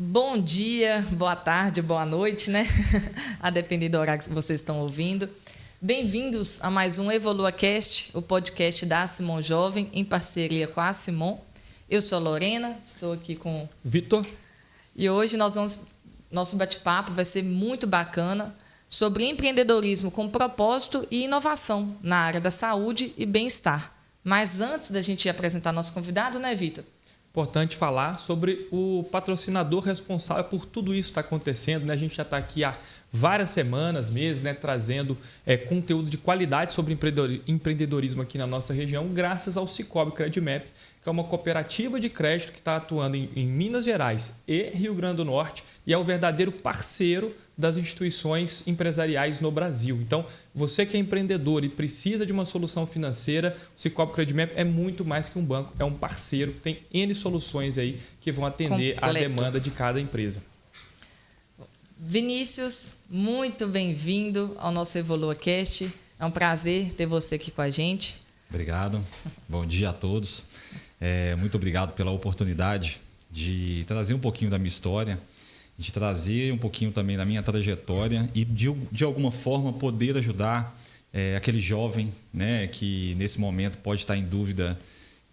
Bom dia, boa tarde, boa noite, né? A depender do horário que vocês estão ouvindo. Bem-vindos a mais um EvoluaCast, o podcast da Simon Jovem, em parceria com a Simon. Eu sou a Lorena, estou aqui com Vitor. E hoje nosso bate-papo vai ser muito bacana sobre empreendedorismo com propósito e inovação na área da saúde e bem-estar. Mas antes da gente apresentar nosso convidado, né, Vitor? Importante falar sobre o patrocinador responsável por tudo isso que está acontecendo, né? A gente já está aqui há várias semanas, meses, né, trazendo conteúdo de qualidade sobre empreendedorismo aqui na nossa região, graças ao Cicobi Credimap, que é uma cooperativa de crédito que está atuando em Minas Gerais e Rio Grande do Norte e é o verdadeiro parceiro das instituições empresariais no Brasil. Então, você que é empreendedor e precisa de uma solução financeira, o Cicobi Credimap é muito mais que um banco, é um parceiro, tem N soluções aí que vão atender a demanda de cada empresa. Vinícius, muito bem-vindo ao nosso EvoluaCast. É um prazer ter você aqui com a gente. Obrigado. Bom dia a todos. Muito obrigado pela oportunidade de trazer um pouquinho da minha história, de trazer um pouquinho também da minha trajetória e, de alguma forma, poder ajudar aquele jovem, né, que nesse momento pode estar em dúvida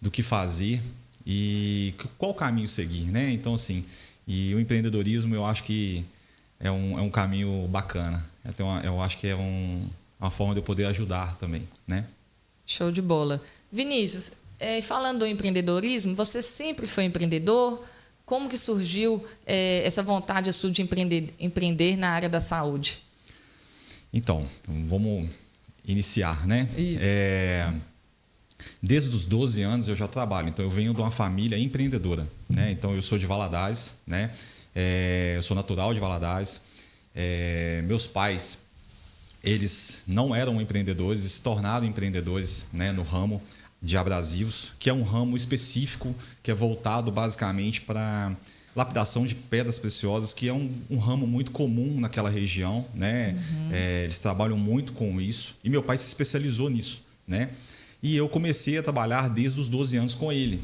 do que fazer e qual caminho seguir, né? Então, assim, e o empreendedorismo eu acho que é um caminho bacana. Então, eu acho que é uma forma de eu poder ajudar também, né? Show de bola. Vinícius, falando do empreendedorismo, você sempre foi empreendedor? Como que surgiu essa vontade sua de empreender na área da saúde? Então, vamos iniciar, né? Isso. Desde os 12 anos eu já trabalho, então eu venho de uma família empreendedora, né? Então eu sou de Valadares, né? Eu sou natural de Valadares. Meus pais, eles não eram empreendedores, se tornaram empreendedores, né, no ramo de abrasivos, que é um ramo específico, que é voltado basicamente para lapidação de pedras preciosas, que é um ramo muito comum naquela região, né? Uhum. Eles trabalham muito com isso e meu pai se especializou nisso, né? E eu comecei a trabalhar desde os 12 anos com ele.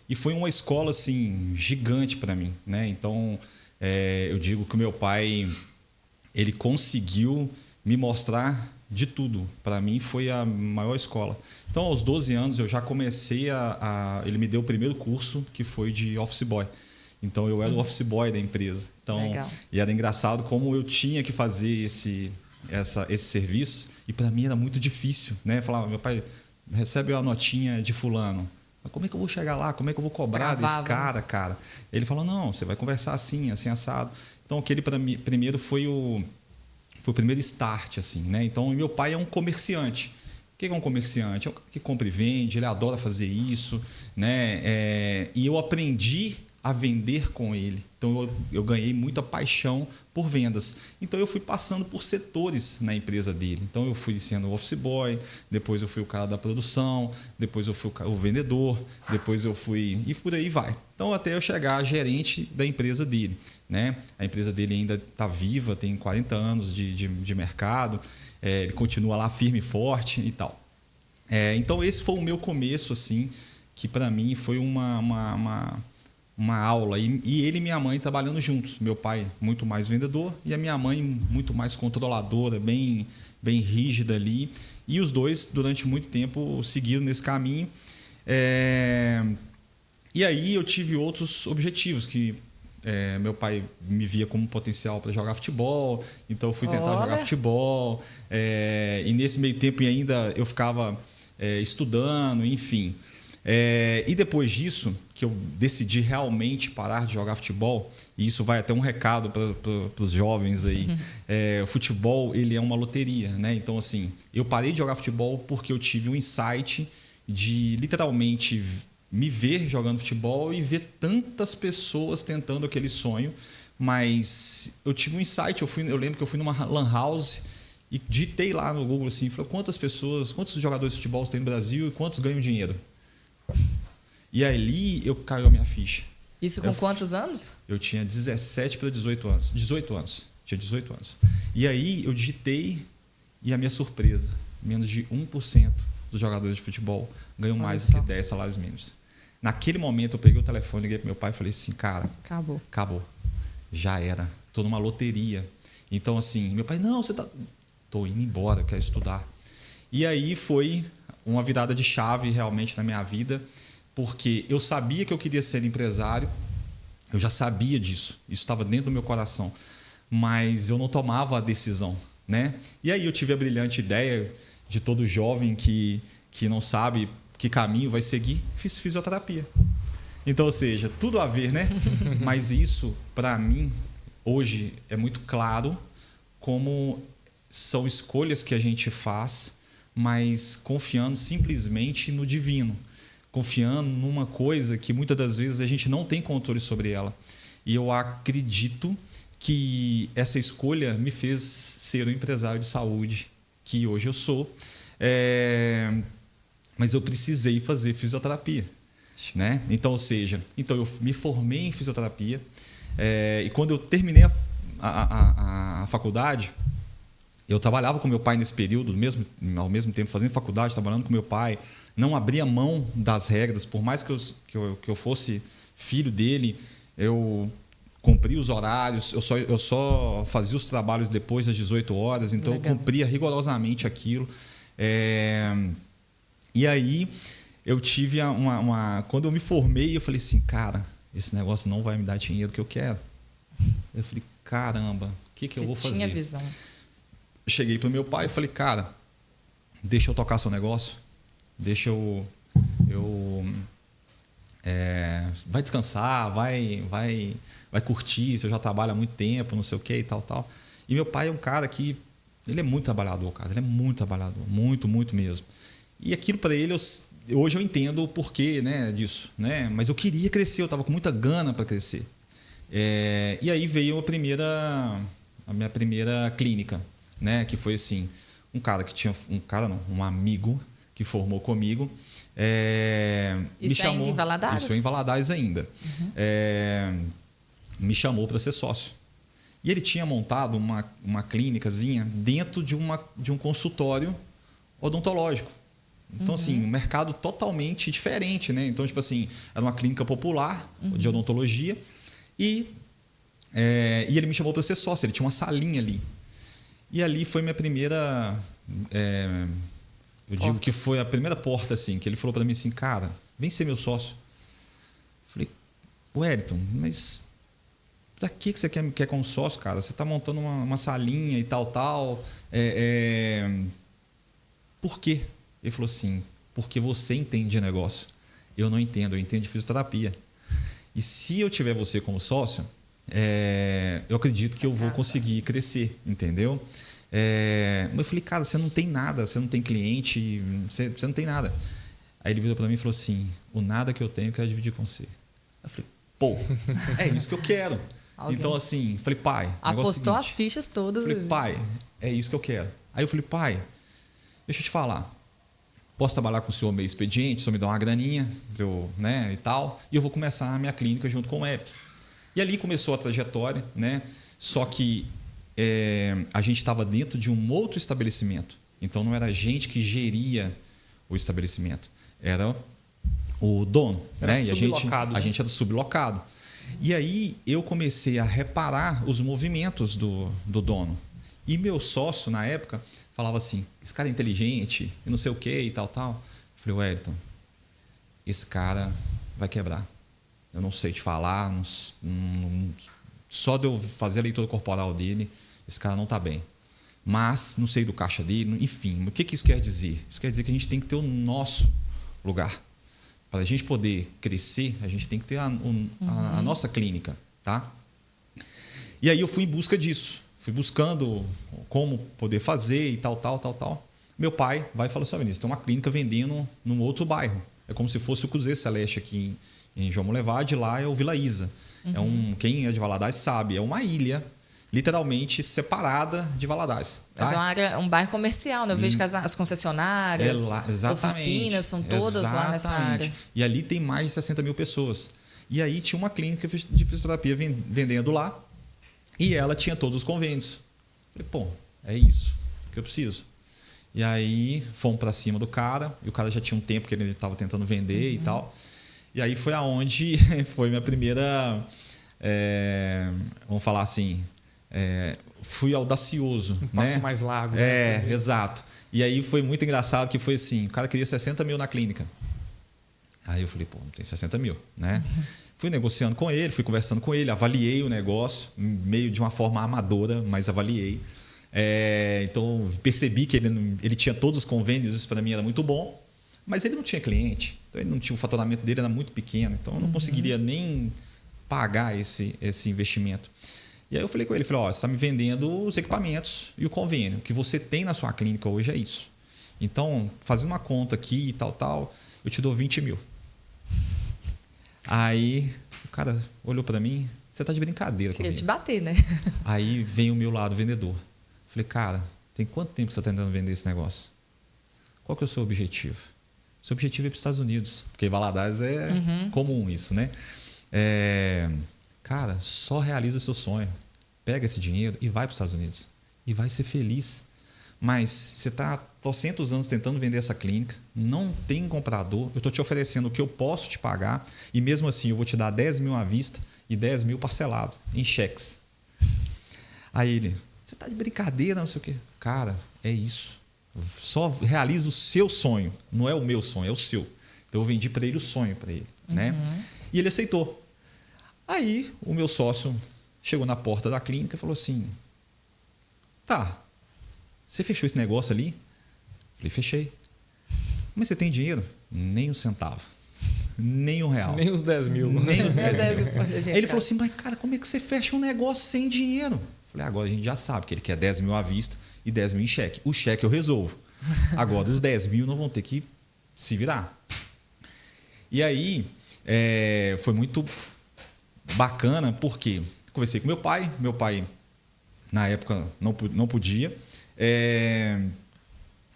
E foi uma escola assim, gigante para mim, né? Então, eu digo que o meu pai, ele conseguiu me mostrar de tudo. Para mim foi a maior escola. Então, aos 12 anos, eu já comecei ele me deu o primeiro curso, que foi de office boy. Então, eu era o office boy da empresa. Então, legal. E era engraçado como eu tinha que fazer esse serviço. E para mim era muito difícil, né? Falava, meu pai, recebe a notinha de fulano. Mas como é que eu vou chegar lá? Como é que eu vou cobrar desse cara? Ele falou, não, você vai conversar assim, assim, assado. Então, aquele para mim, primeiro foi o primeiro start, assim, né? Então, meu pai é um comerciante. O que é um comerciante? É um cara que compra e vende, ele adora fazer isso, né? E eu aprendi a vender com ele. Então, eu ganhei muita paixão por vendas. Então, eu fui passando por setores na empresa dele. Então, eu fui sendo office boy, depois eu fui o cara da produção, depois eu fui o vendedor, depois eu fui... E por aí vai. Então, até eu chegar a gerente da empresa dele, né? A empresa dele ainda está viva, tem 40 anos de mercado, ele continua lá firme e forte e tal. Então, esse foi o meu começo, assim, que para mim foi uma aula. E ele e minha mãe trabalhando juntos. Meu pai muito mais vendedor e a minha mãe muito mais controladora, bem rígida ali. E os dois, durante muito tempo, seguiram nesse caminho. E aí eu tive outros objetivos que... meu pai me via como potencial para jogar futebol, então eu fui tentar jogar futebol. E nesse meio tempo ainda eu ficava estudando, enfim. E depois disso, que eu decidi realmente parar de jogar futebol, e isso vai até um recado para os jovens aí. O futebol, ele é uma loteria, né? Então, assim, eu parei de jogar futebol porque eu tive um insight de literalmente me ver jogando futebol e ver tantas pessoas tentando aquele sonho, mas eu tive um insight. Eu lembro que eu fui numa lan house e digitei lá no Google assim, falei, quantos jogadores de futebol tem no Brasil e quantos ganham dinheiro? E ali caiu a minha ficha. Isso com quantos anos? Eu tinha 17 para 18 anos. 18 anos. Tinha 18 anos. E aí eu digitei e a minha surpresa, menos de 1% dos jogadores de futebol ganham mais do que 10 salários mínimos. Naquele momento eu peguei o telefone, liguei para meu pai e falei assim, cara, acabou. já era. Estou numa loteria. Então, assim, meu pai, não, você tá... Estou indo embora, quero estudar. E aí foi uma virada de chave realmente na minha vida, porque eu sabia que eu queria ser empresário, eu já sabia disso, isso estava dentro do meu coração, mas eu não tomava a decisão, né? E aí eu tive a brilhante ideia de todo jovem que não sabe que caminho vai seguir, fiz fisioterapia. Então, ou seja, tudo a ver, né? Mas isso, para mim, hoje é muito claro como são escolhas que a gente faz, mas confiando simplesmente no divino, confiando numa coisa que muitas das vezes a gente não tem controle sobre ela. E eu acredito que essa escolha me fez ser um empresário de saúde, que hoje eu sou. Mas eu precisei fazer fisioterapia, né? Então, ou seja, eu me formei em fisioterapia, e quando eu terminei a faculdade, eu trabalhava com meu pai nesse período, ao mesmo tempo fazendo faculdade, trabalhando com meu pai, não abria mão das regras, por mais que eu fosse filho dele, eu cumpria os horários, eu só fazia os trabalhos depois das 18 horas, então legal. Eu cumpria rigorosamente aquilo. E aí eu tive quando eu me formei, eu falei assim, cara, esse negócio não vai me dar dinheiro que eu quero. Eu falei, caramba, o que eu vou fazer? Tinha visão. Cheguei para o meu pai e falei, cara, deixa eu tocar seu negócio, deixa vai descansar, vai curtir, você já trabalha há muito tempo, não sei o que e tal. E meu pai é um cara que, ele é muito trabalhador, cara, ele é muito trabalhador, muito, muito mesmo. E aquilo para ele, hoje eu entendo o porquê, né, disso, né? Mas eu queria crescer, eu estava com muita gana para crescer. E aí veio a minha primeira clínica, né? Que foi assim, um amigo que formou comigo. Isso ainda em Valadares? Isso em Valadares ainda. Uhum. Me chamou para ser sócio. E ele tinha montado uma clínicazinha dentro de um consultório odontológico. Então, assim, um mercado totalmente diferente, né? Então, tipo assim, era uma clínica popular de odontologia e ele me chamou para ser sócio. Ele tinha uma salinha ali. E ali foi minha primeira... eu digo que foi a primeira porta, assim, que ele falou para mim assim, cara, vem ser meu sócio. Eu falei, Wellington, mas pra que você quer como sócio, cara? Você está montando uma salinha e tal. Por quê? Ele falou assim, porque você entende de negócio. Eu não entendo, eu entendo de fisioterapia. E se eu tiver você como sócio, eu acredito que eu vou conseguir crescer, entendeu? Mas eu falei, cara, você não tem nada, você não tem cliente, você não tem nada. Aí ele virou para mim e falou assim, o nada que eu tenho eu quero dividir com você. Eu falei, pô, é isso que eu quero. Então, assim, falei, pai... Apostou as fichas todas. Falei, pai, é isso que eu quero. Aí eu falei, pai, deixa eu te falar. Posso trabalhar com o senhor meio expediente, o senhor me dá uma graninha, né, e tal, e eu vou começar a minha clínica junto com o Wellington. E ali começou a trajetória, né? Só que a gente estava dentro de um outro estabelecimento. Então não era a gente que geria o estabelecimento, era o dono. Era, né? A gente era sublocado. E aí eu comecei a reparar os movimentos do dono. E meu sócio, na época, falava assim, esse cara é inteligente, e não sei o que e tal. Eu falei, Wellington, esse cara vai quebrar. Eu não sei te falar, só de eu fazer a leitura corporal dele, esse cara não está bem. Mas não sei do caixa dele, enfim. O que isso quer dizer? Isso quer dizer que a gente tem que ter o nosso lugar. Para a gente poder crescer, a gente tem que ter a nossa clínica. Tá? E aí eu fui em busca disso. Fui buscando como poder fazer e tal. Meu pai vai e fala assim, Vinícius, tem uma clínica vendendo num outro bairro. É como se fosse o Cruzeiro Celeste aqui em João Molevade, lá é o Vila Isa. Quem é de Valadares sabe, é uma ilha literalmente separada de Valadares. Mas é um bairro comercial, né? Eu vejo que as concessionárias, oficinas, são todas lá nessa área. E ali tem mais de 60 mil pessoas. E aí tinha uma clínica de fisioterapia vendendo lá e ela tinha todos os convênios. Falei, pô, é isso que eu preciso. E aí fomos para cima do cara, e o cara já tinha um tempo que ele estava tentando vender e tal. E aí foi aonde foi minha primeira vamos falar assim, fui audacioso. Um passo mais largo. Né? Exato. E aí foi muito engraçado que foi assim, o cara queria 60 mil na clínica. Aí eu falei, pô, não tem 60 mil, né? Fui negociando com ele, fui conversando com ele, avaliei o negócio, meio de uma forma amadora, mas avaliei. Então, percebi que ele tinha todos os convênios, isso para mim era muito bom, mas ele não tinha cliente, então ele não tinha, o faturamento dele era muito pequeno, então eu não conseguiria nem pagar esse investimento. E aí eu falei com ele, você está me vendendo os equipamentos e o convênio, o que você tem na sua clínica hoje é isso. Então, fazendo uma conta aqui e tal, eu te dou 20 mil. Aí o cara olhou para mim, você tá de brincadeira comigo. Queria te bater, né? Aí vem o meu lado vendedor. Falei, cara, tem quanto tempo que você está tentando vender esse negócio? Qual que é o seu objetivo? O seu objetivo é ir para os Estados Unidos, porque Valadares é comum isso, né? Cara, só realiza o seu sonho. Pega esse dinheiro e vai para os Estados Unidos. E vai ser feliz. Mas você está 200 anos tentando vender essa clínica, não tem comprador, eu estou te oferecendo o que eu posso te pagar e mesmo assim eu vou te dar 10 mil à vista e 10 mil parcelado em cheques. Aí ele, você está de brincadeira, não sei o quê. Cara, é isso. Só realiza o seu sonho, não é o meu sonho, é o seu. Então eu vendi para ele o sonho para ele. Né? E ele aceitou. Aí o meu sócio chegou na porta da clínica e falou assim, tá, você fechou esse negócio ali? Falei, fechei. Mas você tem dinheiro? Nem um centavo. Nem R$1. Nem os 10 mil. Nem os 10 mil. Aí ele falou assim, mas cara, como é que você fecha um negócio sem dinheiro? Falei, agora a gente já sabe que ele quer 10 mil à vista e 10 mil em cheque. O cheque eu resolvo. Agora os 10 mil não vão ter que se virar. E aí foi muito bacana porque conversei com meu pai na época não podia.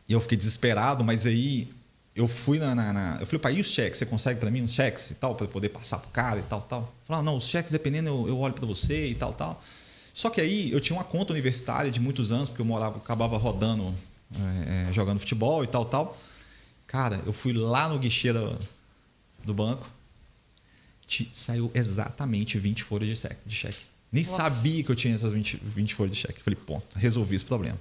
Eu fiquei desesperado, mas aí eu fui eu falei, pai, e os cheques? Você consegue para mim uns cheques e tal, para poder passar pro cara e tal? Falei, não, os cheques, dependendo, eu olho para você e tal. Só que aí eu tinha uma conta universitária de muitos anos, porque eu acabava rodando, jogando futebol e tal. Cara, eu fui lá no guichê do banco, saiu exatamente 20 folhas de cheque. Nem sabia que eu tinha essas 20 folhas de cheque. Falei, ponto, resolvi esse problema.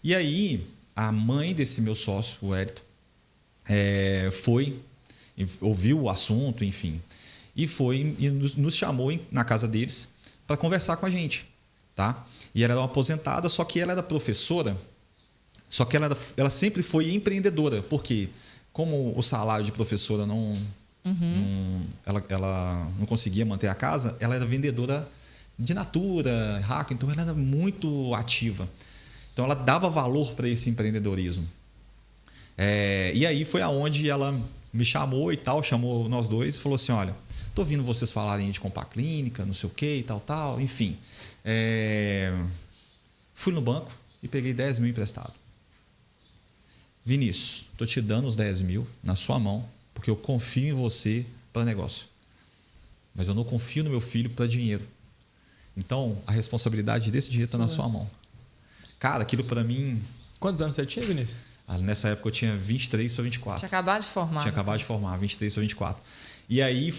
E aí, a mãe desse meu sócio, o Hélito, ouviu o assunto, enfim, e nos chamou na casa deles para conversar com a gente. Tá? E ela era uma aposentada, só que ela era professora, só que ela sempre foi empreendedora, porque como o salário de professora ela não conseguia manter a casa, ela era vendedora de Natura, hack, então ela era muito ativa. Então ela dava valor para esse empreendedorismo. E aí foi aonde ela me chamou e tal, chamou nós dois e falou assim, olha, tô ouvindo vocês falarem de comprar clínica, não sei o que e tal, enfim. Fui no banco e peguei 10 mil emprestado. Vinícius, tô te dando os 10 mil na sua mão, porque eu confio em você para negócio. Mas eu não confio no meu filho para dinheiro. Então, a responsabilidade desse dinheiro está na sua mão. Cara, aquilo para mim... Quantos anos você tinha, Vinícius? Nessa época eu tinha 23 para 24. Tinha acabado de formar. Tinha acabado de formar, 23 para 24. E aí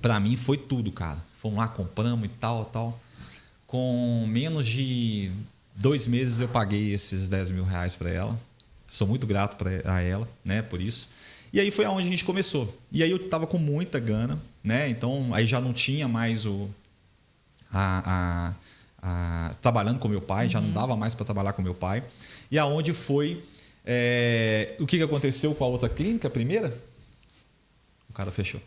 para mim foi tudo, cara. Fomos lá, compramos e tal. Com menos de 2 meses eu paguei esses 10 mil reais para ela. Sou muito grato a ela, né, por isso. E aí foi aonde a gente começou. E aí eu estava com muita gana, né? Então aí já não tinha mais trabalhando com meu pai, já não dava mais para trabalhar com meu pai. E aonde foi... o que aconteceu com a outra clínica, a primeira? O cara fechou.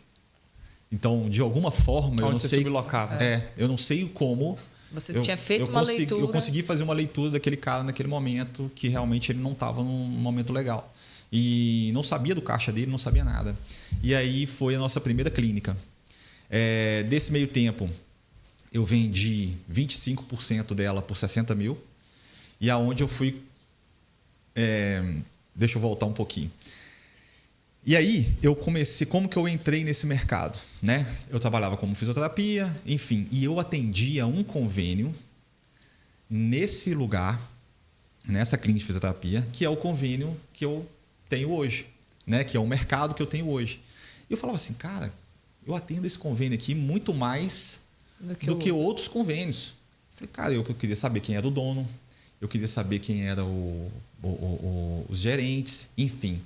Então, de alguma forma, eu não sei... sublocava. Eu não sei como... Você tinha feito uma leitura... Eu consegui fazer uma leitura daquele cara naquele momento que realmente ele não estava num momento legal. E não sabia do caixa dele, não sabia nada. E aí foi a nossa primeira clínica. Desse meio tempo, eu vendi 25% dela por 60 mil. E aonde eu fui... deixa eu voltar um pouquinho. E aí, eu comecei... Como que eu entrei nesse mercado? Né? Eu trabalhava como fisioterapia, enfim. E eu atendia um convênio nesse lugar, nessa clínica de fisioterapia, que é o convênio que eu tenho hoje. Né? Que é o mercado que eu tenho hoje. E eu falava assim, cara, eu atendo esse convênio aqui muito mais do que outros convênios. Falei, cara, eu queria saber quem era o dono, eu queria saber quem eram os gerentes, enfim.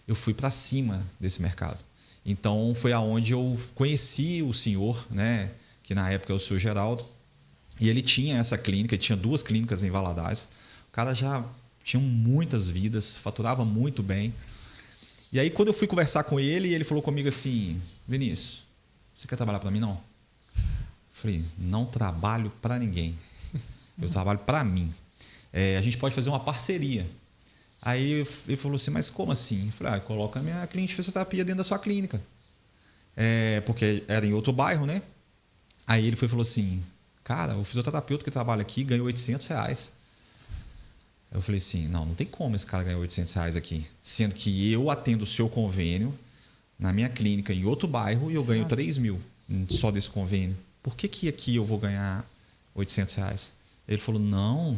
Eu fui para cima desse mercado. Então, foi aonde eu conheci o senhor, né, que na época é o senhor Geraldo, e ele tinha essa clínica, ele tinha 2 clínicas em Valadares. O cara já tinha muitas vidas, faturava muito bem. E aí, quando eu fui conversar com ele, ele falou comigo assim, Vinícius, você quer trabalhar para mim, não? Eu falei, não trabalho para ninguém. Eu trabalho para mim. A gente pode fazer uma parceria. Aí ele falou assim, mas como assim? Eu falei, coloca a minha clínica de fisioterapia dentro da sua clínica. Porque era em outro bairro, né? Aí ele falou assim, cara, o fisioterapeuta que trabalha aqui ganhou R$800. Eu falei assim, não tem como esse cara ganhar R$800 aqui. Sendo que eu atendo o seu convênio na minha clínica em outro bairro e eu ganho 3 mil só desse convênio. Por que aqui eu vou ganhar R$800? Ele falou, não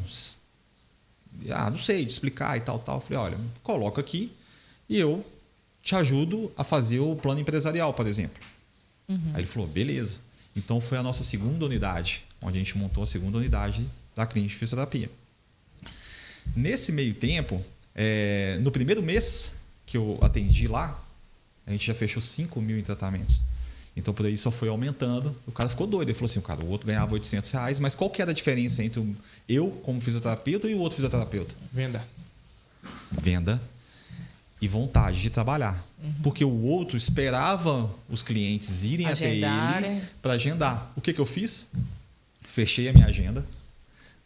sei, de explicar e tal. Eu falei, olha, coloca aqui e eu te ajudo a fazer o plano empresarial, por exemplo. Aí ele falou, beleza. Então foi a nossa segunda unidade, onde a gente montou a segunda unidade da clínica de fisioterapia. Nesse meio tempo, no primeiro mês que eu atendi lá, a gente já fechou 5 mil em tratamentos. Então, por aí só foi aumentando. O cara ficou doido. Ele falou assim, o outro ganhava R$800, mas qual que era a diferença entre eu como fisioterapeuta e o outro fisioterapeuta? Venda e vontade de trabalhar. Porque o outro esperava os clientes irem até ele para agendar. O que eu fiz? Fechei a minha agenda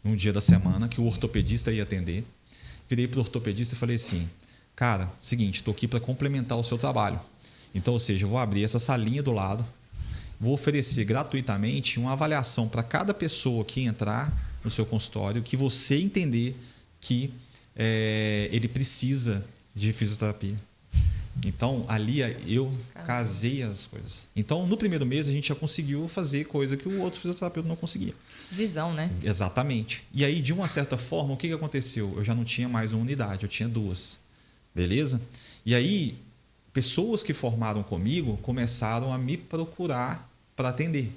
num dia da semana que o ortopedista ia atender. Virei para o ortopedista e falei assim, cara, seguinte, estou aqui para complementar o seu trabalho. Então, ou seja, eu vou abrir essa salinha do lado, vou oferecer gratuitamente uma avaliação para cada pessoa que entrar no seu consultório, que você entender que ele precisa de fisioterapia. Então, ali eu casei as coisas. Então, no primeiro mês, a gente já conseguiu fazer coisa que o outro fisioterapeuta não conseguia. Visão, né? Exatamente. E aí, de uma certa forma, o que aconteceu? Eu já não tinha mais uma unidade, eu tinha 2. Beleza? E aí, pessoas que formaram comigo começaram a me procurar para atender.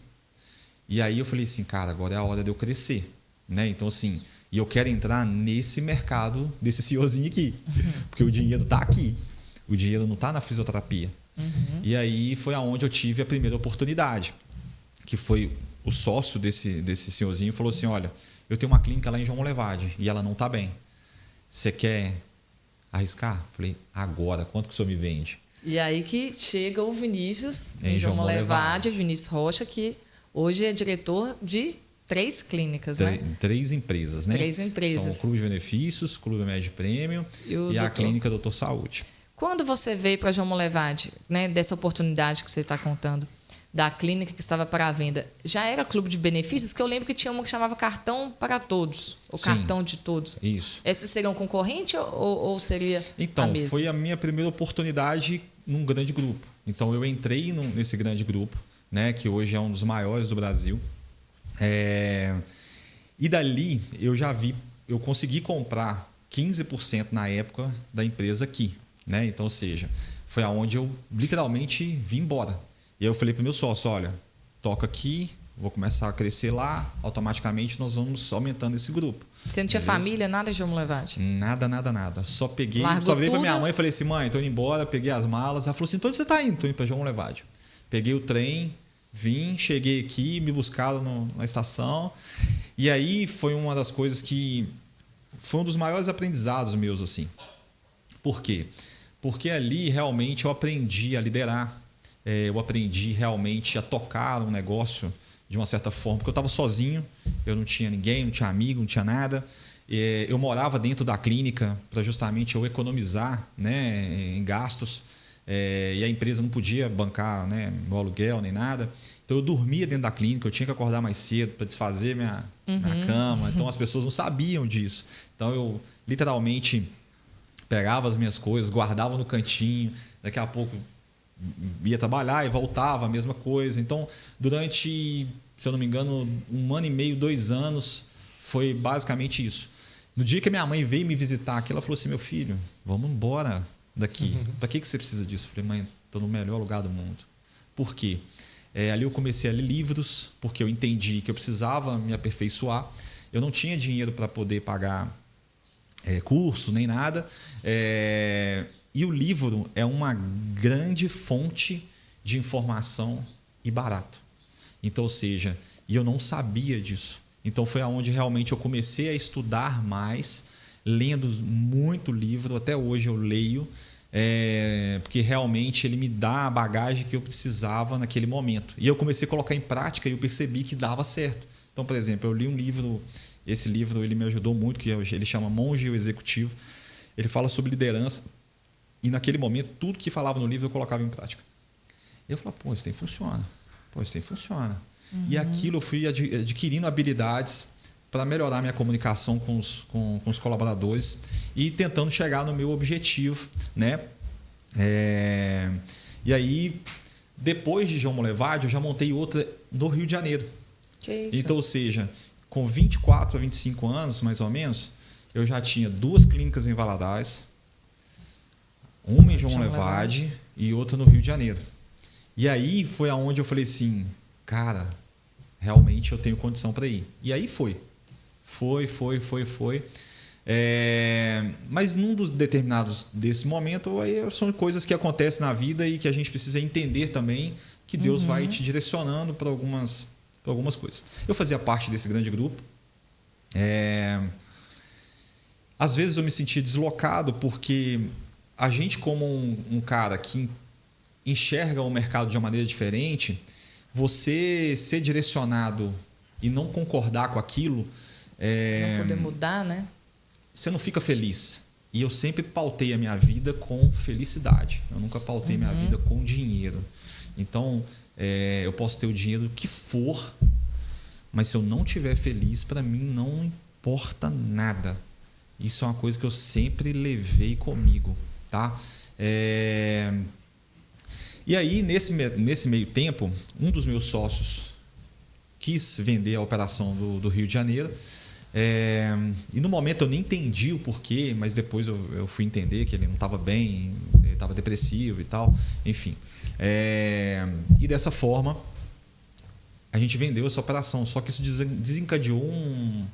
E aí eu falei assim, cara, agora é a hora de eu crescer. Né? Então, assim, e eu quero entrar nesse mercado desse senhorzinho aqui. Porque o dinheiro está aqui. O dinheiro não está na fisioterapia. E aí foi aonde eu tive a primeira oportunidade. Que foi o sócio desse senhorzinho falou assim, olha, eu tenho uma clínica lá em João Molevade e ela não está bem. Você quer arriscar? Falei, agora, quanto que o senhor me vende? E aí que chega o Vinícius, em João Molevade, Vinícius Rocha, que hoje é diretor de 3 clínicas, né? 3 empresas, né? 3 empresas. São o Clube de Benefícios, Clube Médio Prêmio e a Clínica Doutor Saúde. Quando você veio para João Molevade, né, dessa oportunidade que você está contando, da clínica que estava para a venda, já era Clube de Benefícios? Que eu lembro que tinha uma que chamava Cartão para Todos, ou Cartão de Todos. Isso. Esse seria um concorrente ou seria então, a mesma? Foi a minha primeira oportunidade num grande grupo. Então, eu entrei nesse grande grupo, né, que hoje é um dos maiores do Brasil. E dali, eu consegui comprar 15% na época da empresa aqui. Né? Então, ou seja, foi aonde eu literalmente vim embora. E aí eu falei para o meu sócio, olha, toca aqui, vou começar a crescer lá, automaticamente nós vamos aumentando esse grupo. Você não tinha família, nada de João Molevade? Nada. Só virei para minha mãe e falei assim, mãe, estou indo embora, peguei as malas. Ela falou assim, para onde você está indo? Estou indo para João Molevade. Peguei o trem, vim, cheguei aqui, me buscaram na estação. E aí foi uma das coisas que foi um dos maiores aprendizados meus, assim. Por quê? Porque ali realmente eu aprendi a liderar. Eu aprendi realmente a tocar um negócio de uma certa forma, porque eu estava sozinho, eu não tinha ninguém, não tinha amigo, não tinha nada. Eu morava dentro da clínica para justamente eu economizar, né, em gastos, e a empresa não podia bancar, né, meu aluguel nem nada. Então eu dormia dentro da clínica, eu tinha que acordar mais cedo para desfazer minha cama. Então as pessoas não sabiam disso. Então eu literalmente pegava as minhas coisas, guardava no cantinho, daqui a pouco ia trabalhar e voltava, a mesma coisa. Então, durante, se eu não me engano, 1 ano e meio, 2 anos, foi basicamente isso. No dia que a minha mãe veio me visitar aqui, ela falou assim, meu filho, vamos embora daqui. Para que você precisa disso? Eu falei, mãe, estou no melhor lugar do mundo. Por quê? Ali eu comecei a ler livros, porque eu entendi que eu precisava me aperfeiçoar. Eu não tinha dinheiro para poder pagar curso nem nada. E o livro é uma grande fonte de informação e barato. Então, ou seja, e eu não sabia disso. Então foi aonde realmente eu comecei a estudar mais, lendo muito livro. Até hoje eu leio, porque realmente ele me dá a bagagem que eu precisava naquele momento. E eu comecei a colocar em prática e eu percebi que dava certo. Então, por exemplo, eu li um livro, esse livro ele me ajudou muito, que ele chama Monge e o Executivo. Ele fala sobre liderança e naquele momento tudo que falava no livro eu colocava em prática. E eu falava, pô, isso aí funciona. E aquilo eu fui adquirindo habilidades para melhorar minha comunicação com os colaboradores e tentando chegar no meu objetivo, né? E aí, depois de João Molevade, eu já montei outra no Rio de Janeiro. Que isso? Então, ou seja, com 24 a 25 anos, mais ou menos, eu já tinha 2 clínicas em Valadares, uma em João Molevade e outra no Rio de Janeiro. E aí foi aonde eu falei assim, cara, realmente eu tenho condição para ir. E aí foi. Mas num dos determinados desse momento, aí são coisas que acontecem na vida e que a gente precisa entender também que Deus vai te direcionando para algumas coisas. Eu fazia parte desse grande grupo. Às vezes eu me sentia deslocado porque a gente, como um cara que enxerga o mercado de uma maneira diferente, você ser direcionado e não concordar com aquilo, não poder mudar, né? Você não fica feliz. E eu sempre pautei a minha vida com felicidade. Eu nunca pautei minha vida com dinheiro. Então, eu posso ter o dinheiro que for, mas se eu não estiver feliz, para mim não importa nada. Isso é uma coisa que eu sempre levei comigo, tá? E aí, nesse meio tempo, um dos meus sócios quis vender a operação do Rio de Janeiro. E no momento eu nem entendi o porquê, mas depois eu fui entender que ele não estava bem, ele estava depressivo e tal, enfim. E dessa forma, a gente vendeu essa operação, só que isso desencadeou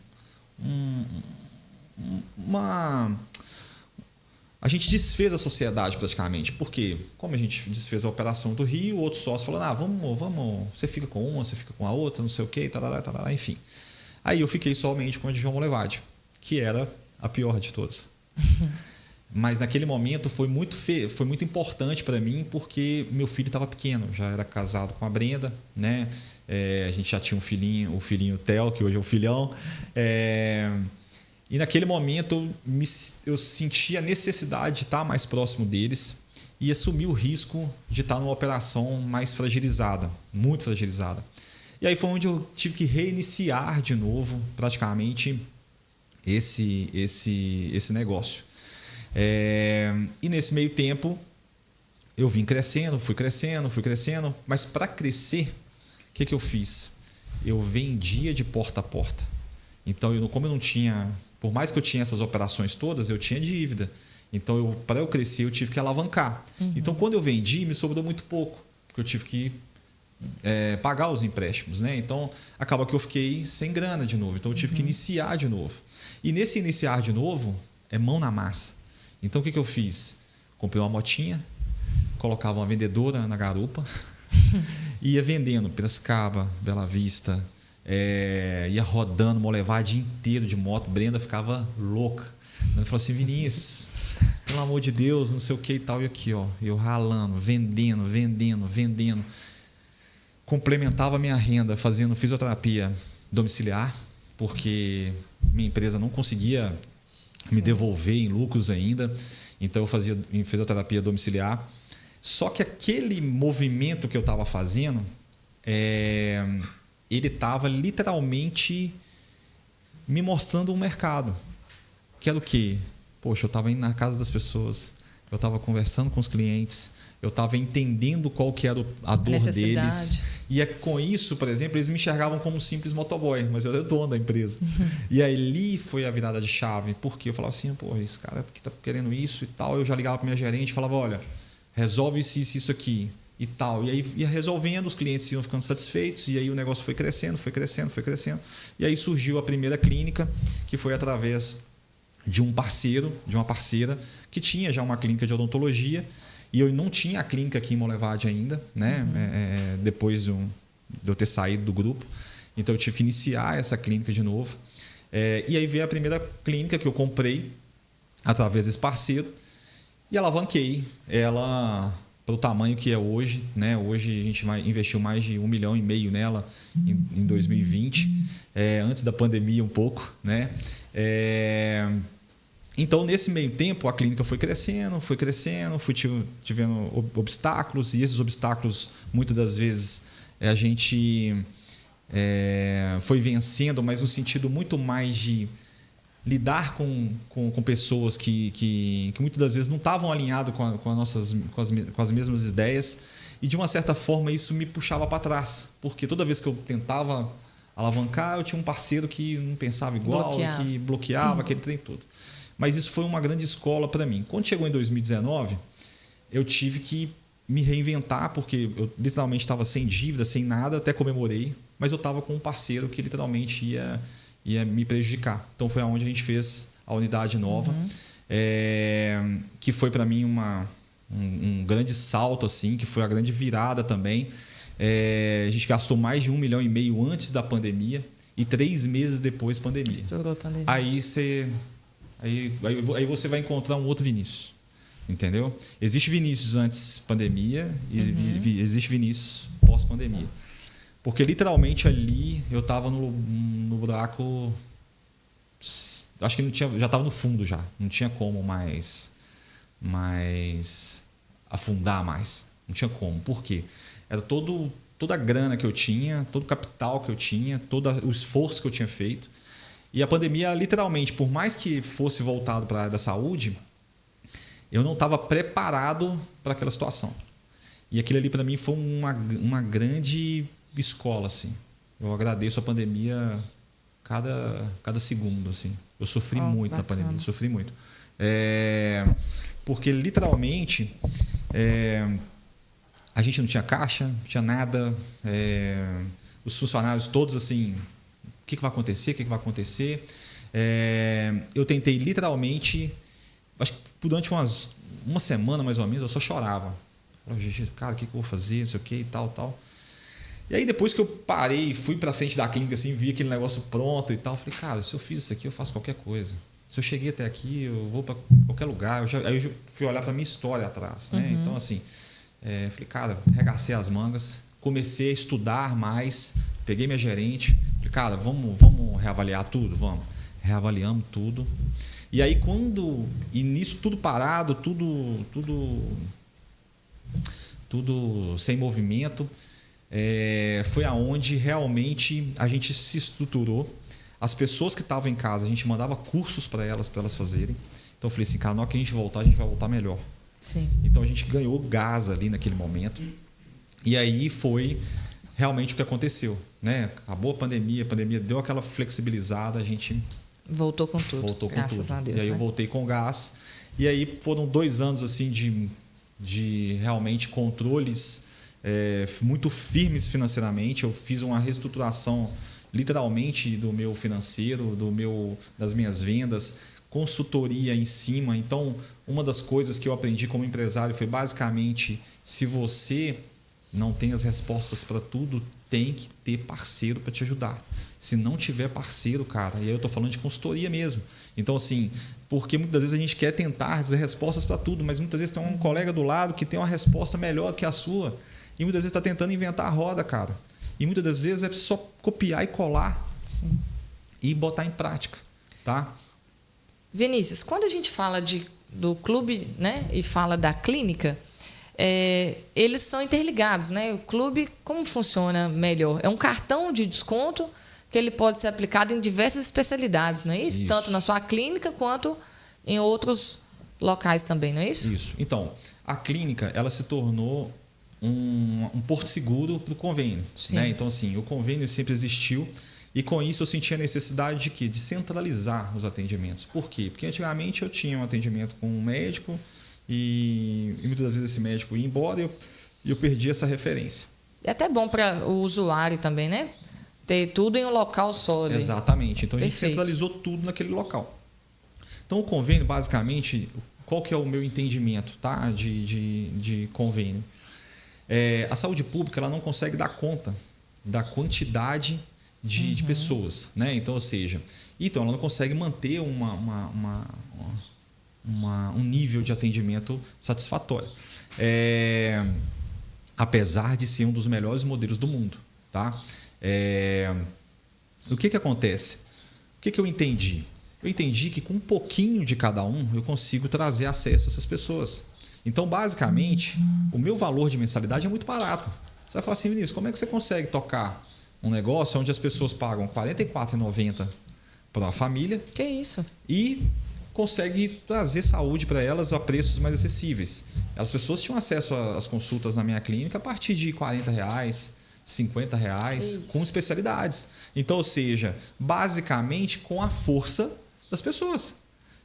a gente desfez a sociedade praticamente, porque como a gente desfez a operação do Rio, o outro sócio falou, vamos, você fica com uma, você fica com a outra, não sei o quê, tarará, enfim. Aí eu fiquei somente com a de João Molevade, que era a pior de todas. Mas naquele momento foi muito importante para mim, porque meu filho estava pequeno, já era casado com a Brenda, né? A gente já tinha o filhinho Theo, que hoje é o filhão. E naquele momento eu senti a necessidade de estar mais próximo deles e assumir o risco de estar numa operação mais fragilizada, muito fragilizada. E aí foi onde eu tive que reiniciar de novo praticamente esse negócio. E nesse meio tempo eu vim crescendo, fui crescendo, mas para crescer, o que eu fiz? Eu vendia de porta a porta. Então, como eu não tinha... Por mais que eu tinha essas operações todas, eu tinha dívida. Então, para eu crescer, eu tive que alavancar. Então, quando eu vendi, me sobrou muito pouco, porque eu tive que pagar os empréstimos, né? Então, acaba que eu fiquei sem grana de novo. Então, eu tive que iniciar de novo. E nesse iniciar de novo, é mão na massa. Então, o que eu fiz? Comprei uma motinha, colocava uma vendedora na garupa, ia vendendo Piracicaba, Bela Vista... ia rodando Molevade dia inteiro de moto. Brenda ficava louca. Ela falou assim, Vinícius, pelo amor de Deus, não sei o que e tal. E aqui, ó, eu ralando, vendendo. Complementava a minha renda fazendo fisioterapia domiciliar, porque minha empresa não conseguia me devolver em lucros ainda. Então eu fazia fisioterapia domiciliar. Só que aquele movimento que eu estava fazendo... ele estava literalmente me mostrando um mercado. Que era o quê? Poxa, eu estava indo na casa das pessoas, eu estava conversando com os clientes, eu estava entendendo qual que era a dor deles. E com isso, por exemplo, eles me enxergavam como um simples motoboy, mas eu era dono da empresa. E ali foi a virada de chave, porque eu falava assim, pô, esse cara que está querendo isso e tal. Eu já ligava para minha gerente e falava, olha, resolve isso aqui. e tal. E aí ia resolvendo, os clientes iam ficando satisfeitos, e aí o negócio foi crescendo, foi crescendo, foi crescendo. E aí surgiu a primeira clínica, que foi através de um parceiro, de uma parceira, que tinha já uma clínica de odontologia, e eu não tinha a clínica aqui em Monlevade ainda, né? Depois de eu ter saído do grupo. Então eu tive que iniciar essa clínica de novo. E aí veio a primeira clínica que eu comprei através desse parceiro e alavanquei ela para o tamanho que é hoje, né? Hoje a gente investiu mais de 1,5 milhão nela em 2020, antes da pandemia um pouco, né? Então, nesse meio tempo, a clínica foi crescendo, fui tivendo obstáculos, e esses obstáculos, muitas das vezes, a gente foi vencendo, mas no sentido muito mais de lidar com pessoas que muitas das vezes não estavam alinhadas com as mesmas ideias, e de uma certa forma isso me puxava para trás, porque toda vez que eu tentava alavancar, eu tinha um parceiro que não pensava igual, que bloqueava aquele trem todo. Mas isso foi uma grande escola para mim. Quando chegou em 2019, eu tive que me reinventar, porque eu literalmente estava sem dívida, sem nada, até comemorei, mas eu estava com um parceiro que literalmente ia me prejudicar. Então foi aonde a gente fez a unidade nova, que foi para mim um grande salto, assim, que foi a grande virada também. A gente gastou mais de 1,5 milhão antes da pandemia e 3 meses depois pandemia. Estourou a pandemia. Aí você vai encontrar um outro Vinícius, entendeu? Existe Vinícius antes pandemia e existe Vinícius pós-pandemia. Porque literalmente ali eu estava no buraco, acho que não tinha, já estava no fundo já, não tinha como mais afundar mais, não tinha como. Por quê? Era toda a grana que eu tinha, todo o capital que eu tinha, todo o esforço que eu tinha feito. E a pandemia, literalmente, por mais que fosse voltado para a área da saúde, eu não estava preparado para aquela situação. E aquilo ali, para mim, foi uma grande escola, assim. Eu agradeço a pandemia cada segundo, assim. Eu sofri muito na pandemia, sofri muito. Porque, literalmente, a gente não tinha caixa, não tinha nada. Os funcionários todos, assim, o que vai acontecer? O que vai acontecer? Eu tentei, literalmente, acho que durante uma semana, mais ou menos, eu só chorava. Cara, o que eu vou fazer? Não sei o que e tal. E aí, depois que eu parei, fui para frente da clínica, assim, vi aquele negócio pronto e tal, falei, cara, se eu fiz isso aqui, eu faço qualquer coisa. Se eu cheguei até aqui, eu vou para qualquer lugar. Aí eu fui olhar para a minha história atrás, né? Então, assim, falei, cara, arregacei as mangas, comecei a estudar mais, peguei minha gerente, falei, cara, vamos reavaliar tudo? Vamos. Reavaliamos tudo. E aí, e nisso tudo parado, tudo sem movimento, foi aonde realmente a gente se estruturou. As pessoas que estavam em casa, a gente mandava cursos para elas fazerem. Então eu falei assim, cara, na hora que a gente voltar, a gente vai voltar melhor. Sim. Então a gente ganhou gás ali naquele momento. E aí foi realmente o que aconteceu, né? Acabou a pandemia deu aquela flexibilizada, a gente voltou com tudo. Graças a Deus. E aí eu voltei com gás. E aí foram 2 anos assim de realmente controles muito firmes financeiramente. Eu fiz uma reestruturação literalmente do meu financeiro, das minhas vendas, consultoria em cima. Então, uma das coisas que eu aprendi como empresário foi basicamente, se você não tem as respostas para tudo, tem que ter parceiro para te ajudar. Se não tiver parceiro, cara, e aí eu estou falando de consultoria mesmo. Então, assim, porque muitas vezes a gente quer tentar dizer respostas para tudo, mas muitas vezes tem um colega do lado que tem uma resposta melhor do que a sua, e muitas vezes está tentando inventar a roda, cara. E muitas das vezes é só copiar e colar. Sim. E botar em prática, tá? Vinícius, quando a gente fala do clube, né, e fala da clínica, eles são interligados, né? O clube, como funciona melhor? É um cartão de desconto que ele pode ser aplicado em diversas especialidades, não é isso? Tanto na sua clínica quanto em outros locais também, não é isso? Isso. Então, a clínica, ela se tornou um porto seguro para o convênio, né? Então, assim, o convênio sempre existiu e com isso eu senti a necessidade de quê? De centralizar os atendimentos. Por quê? Porque antigamente eu tinha um atendimento com um médico e muitas das vezes esse médico ia embora e eu perdi essa referência. É até bom para o usuário também, né? Ter tudo em um local só ali. Exatamente. Então, a gente Perfeito. centralizou tudo naquele local. Então, o convênio, basicamente, qual que é o meu entendimento, tá? de convênio? A saúde pública ela não consegue dar conta da quantidade de pessoas, né? Então, ou seja, ela não consegue manter um nível de atendimento satisfatório. Apesar de ser um dos melhores modelos do mundo, tá? O que acontece? O que eu entendi? Eu entendi que com um pouquinho de cada um eu consigo trazer acesso a essas pessoas. Então, basicamente, o meu valor de mensalidade é muito barato. Você vai falar assim, Vinícius, como é que você consegue tocar um negócio onde as pessoas pagam R$ 44,90 para uma família? Que isso? E consegue trazer saúde para elas a preços mais acessíveis. As pessoas tinham acesso às consultas na minha clínica a partir de R$ 40, R$ 50, com especialidades. Então, ou seja, basicamente com a força das pessoas.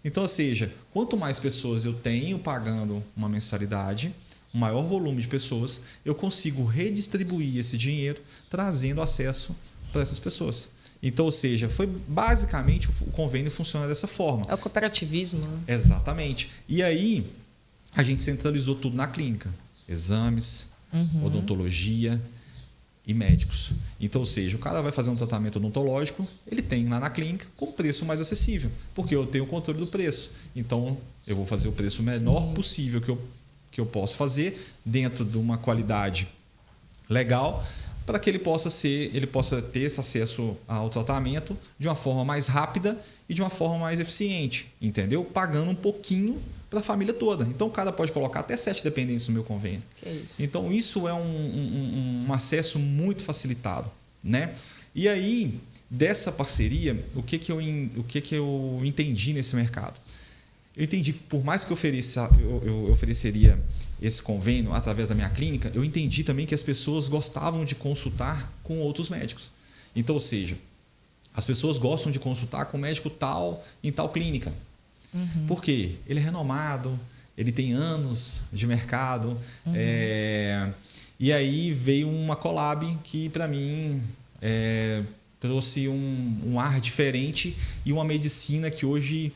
Então, ou seja, quanto mais pessoas eu tenho pagando uma mensalidade, um maior volume de pessoas, eu consigo redistribuir esse dinheiro, trazendo acesso para essas pessoas. Então, ou seja, foi basicamente o convênio funciona dessa forma. É o cooperativismo. Né? Exatamente. E aí, a gente centralizou tudo na clínica. Exames, odontologia e médicos. Então, ou seja, o cara vai fazer um tratamento odontológico, ele tem lá na clínica com preço mais acessível, porque eu tenho o controle do preço. Então, eu vou fazer o preço menor possível que eu posso fazer dentro de uma qualidade legal, para que ele possa ter esse acesso ao tratamento de uma forma mais rápida e de uma forma mais eficiente, entendeu? Pagando um pouquinho para a família toda. Então, o cara pode colocar até 7 dependentes no meu convênio. Que isso? Então, isso é um acesso muito facilitado, né? E aí, dessa parceria, o que eu entendi nesse mercado? Eu entendi que por mais que eu ofereceria esse convênio através da minha clínica, eu entendi também que as pessoas gostavam de consultar com outros médicos. Então, ou seja, as pessoas gostam de consultar com o médico tal em tal clínica. Por quê? Ele é renomado, ele tem anos de mercado. E aí veio uma collab que, para mim, trouxe um ar diferente e uma medicina que hoje...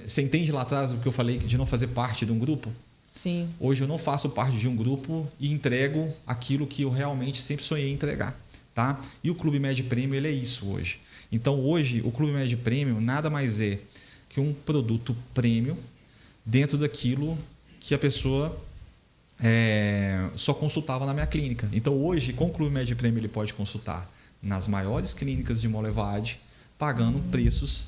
você entende lá atrás o que eu falei de não fazer parte de um grupo? Sim. Hoje eu não faço parte de um grupo e entrego aquilo que eu realmente sempre sonhei em entregar, tá? E o Clube Med Premium ele é isso hoje. Então hoje o Clube Med Premium nada mais é que um produto premium dentro daquilo que a pessoa só consultava na minha clínica. Então hoje com o Clube Med Premium ele pode consultar nas maiores clínicas de Monlevade pagando preços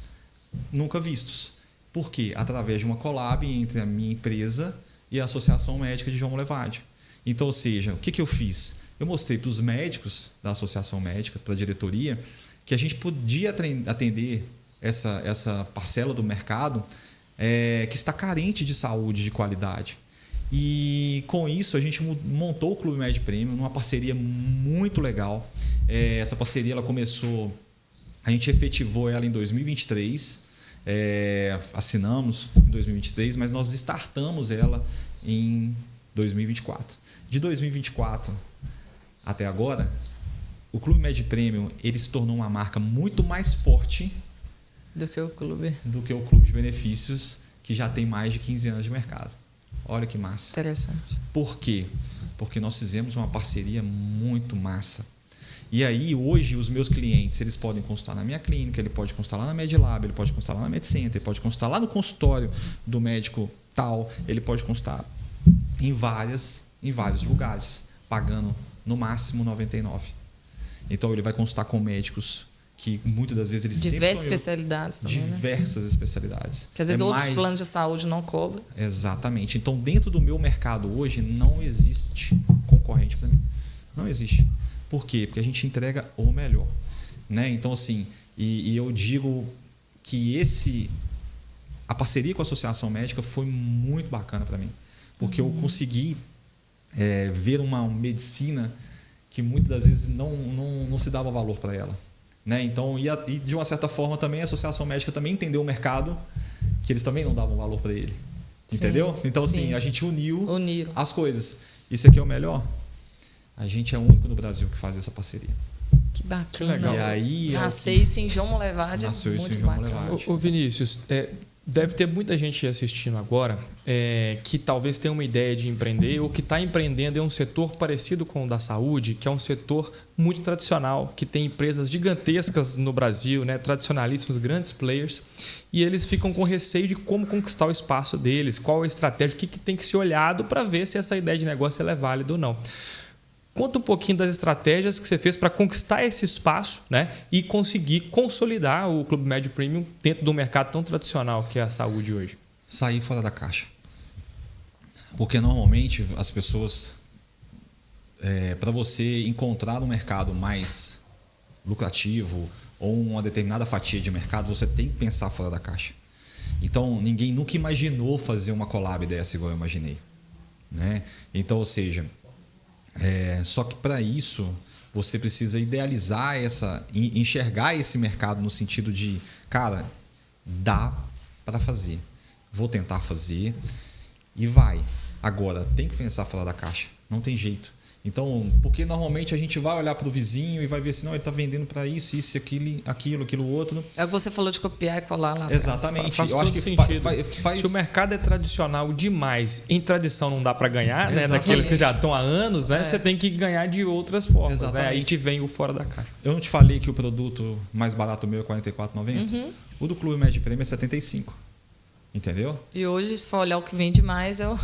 nunca vistos. Por quê? Através de uma collab entre a minha empresa e a Associação Médica de João Monlevade. Então, ou seja, o que eu fiz? Eu mostrei para os médicos da Associação Médica, para a diretoria, que a gente podia atender essa parcela do mercado que está carente de saúde de qualidade. E com isso a gente montou o Clube Med Premium numa parceria muito legal. Essa parceria ela começou... A gente efetivou ela em 2023, assinamos em 2023, mas nós startamos ela em 2024. De 2024 até agora, o Clube Med Premium ele se tornou uma marca muito mais forte do que o clube de benefícios, que já tem mais de 15 anos de mercado. Olha que massa. Interessante. Por quê? Porque nós fizemos uma parceria muito massa. E aí, hoje, os meus clientes eles podem consultar na minha clínica, ele pode consultar lá na MedLab, ele pode consultar lá na MedCenter, ele pode consultar lá no consultório do médico tal, ele pode consultar em vários lugares, pagando no máximo R$ 99. Então, ele vai consultar com médicos que muitas das vezes eles diversas especialidades também, diversas especialidades. Que às vezes outros planos de saúde não cobram. Exatamente. Então, dentro do meu mercado hoje, não existe concorrente para mim. Não existe. Por quê? Porque a gente entrega o melhor, né? Então, assim, e eu digo que a parceria com a Associação Médica foi muito bacana para mim, porque eu consegui ver uma medicina que muitas das vezes não se dava valor para ela, né? Então, e de uma certa forma também a Associação Médica também entendeu o mercado, que eles também não davam valor para ele, entendeu? Então, assim, a gente uniu as coisas. Isso aqui é o melhor? A gente é o único no Brasil que faz essa parceria. Que bacana. Que legal. E aí Nasceu isso em João Molevade, é muito bacana. Ô Vinícius, deve ter muita gente assistindo agora que talvez tenha uma ideia de empreender ou que está empreendendo em um setor parecido com o da saúde, que é um setor muito tradicional, que tem empresas gigantescas no Brasil, né, tradicionalíssimos, grandes players, e eles ficam com receio de como conquistar o espaço deles, qual a estratégia, o que tem que ser olhado para ver se essa ideia de negócio ela é válida ou não. Conta um pouquinho das estratégias que você fez para conquistar esse espaço, né, e conseguir consolidar o Clube Med Premium dentro do mercado tão tradicional que é a saúde hoje. Sair fora da caixa. Porque normalmente as pessoas, para você encontrar um mercado mais lucrativo ou uma determinada fatia de mercado, você tem que pensar fora da caixa. Então, ninguém nunca imaginou fazer uma collab dessa igual eu imaginei, né? Então, ou seja... só que para isso você precisa idealizar enxergar esse mercado no sentido de, cara, dá para fazer, vou tentar fazer e vai. Agora tem que pensar fora da caixa, não tem jeito. Então, porque normalmente a gente vai olhar para o vizinho e vai ver assim, não, ele está vendendo para isso, aquilo, outro. É o que você falou de copiar e colar lá. Exatamente. Faz eu todo acho que sentido. Se o mercado é tradicional demais, em tradição não dá para ganhar, né? Daqueles que já estão há anos, né? Você tem que ganhar de outras formas. Né? Aí que vem o fora da caixa. Eu não te falei que o produto mais barato meu é R$ 44,90? Uhum. O do Clube Med Premium é R$ 75. Entendeu? E hoje, se for olhar o que vende mais, é o...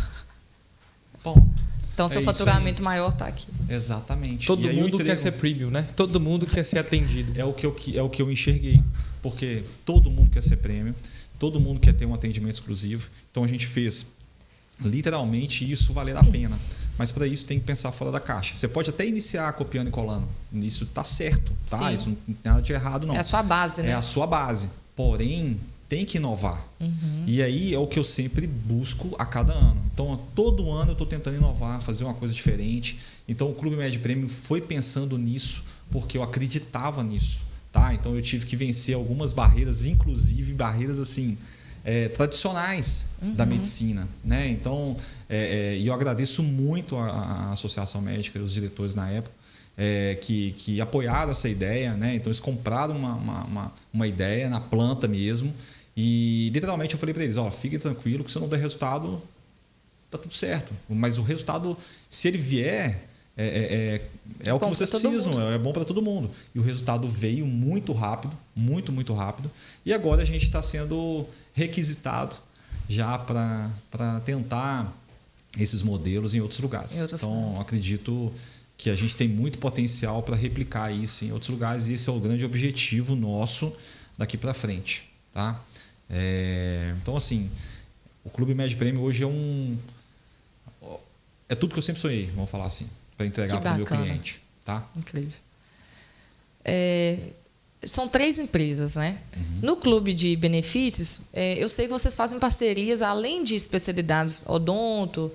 Ponto. Então, seu faturamento maior está aqui. Exatamente. Todo mundo quer ser premium, né? Todo mundo quer ser atendido. É o que eu enxerguei. Porque todo mundo quer ser premium, todo mundo quer ter um atendimento exclusivo. Então, a gente fez literalmente isso valer a pena. Mas, para isso, tem que pensar fora da caixa. Você pode até iniciar copiando e colando. Isso está certo. Tá? Isso não tem nada de errado, não. É a sua base, né? É a sua base. Porém... tem que inovar. Uhum. E aí é o que eu sempre busco a cada ano. Então, todo ano eu estou tentando inovar, fazer uma coisa diferente. Então, o Clube Med Premium foi pensando nisso, porque eu acreditava nisso. Tá? Então, eu tive que vencer algumas barreiras, inclusive barreiras assim, tradicionais da medicina. Né? Então, eu agradeço muito a Associação Médica e os diretores na época, que apoiaram essa ideia. Né? Então, eles compraram uma ideia na planta mesmo. E literalmente eu falei para eles, fiquem tranquilo que se eu não der resultado, tá tudo certo. Mas o resultado, se ele vier, é o que vocês precisam, é bom para todo mundo. E o resultado veio muito rápido, muito rápido. E agora a gente está sendo requisitado já para tentar esses modelos em outros lugares. Então, acredito que a gente tem muito potencial para replicar isso em outros lugares. E esse é o grande objetivo nosso daqui para frente. Tá? Então, assim, o Clube Med Premium hoje é tudo que eu sempre sonhei, vamos falar assim, para entregar para o meu cliente. Tá? Incrível. São 3 empresas, né? Uhum. No Clube de Benefícios, eu sei que vocês fazem parcerias, além de especialidades odonto,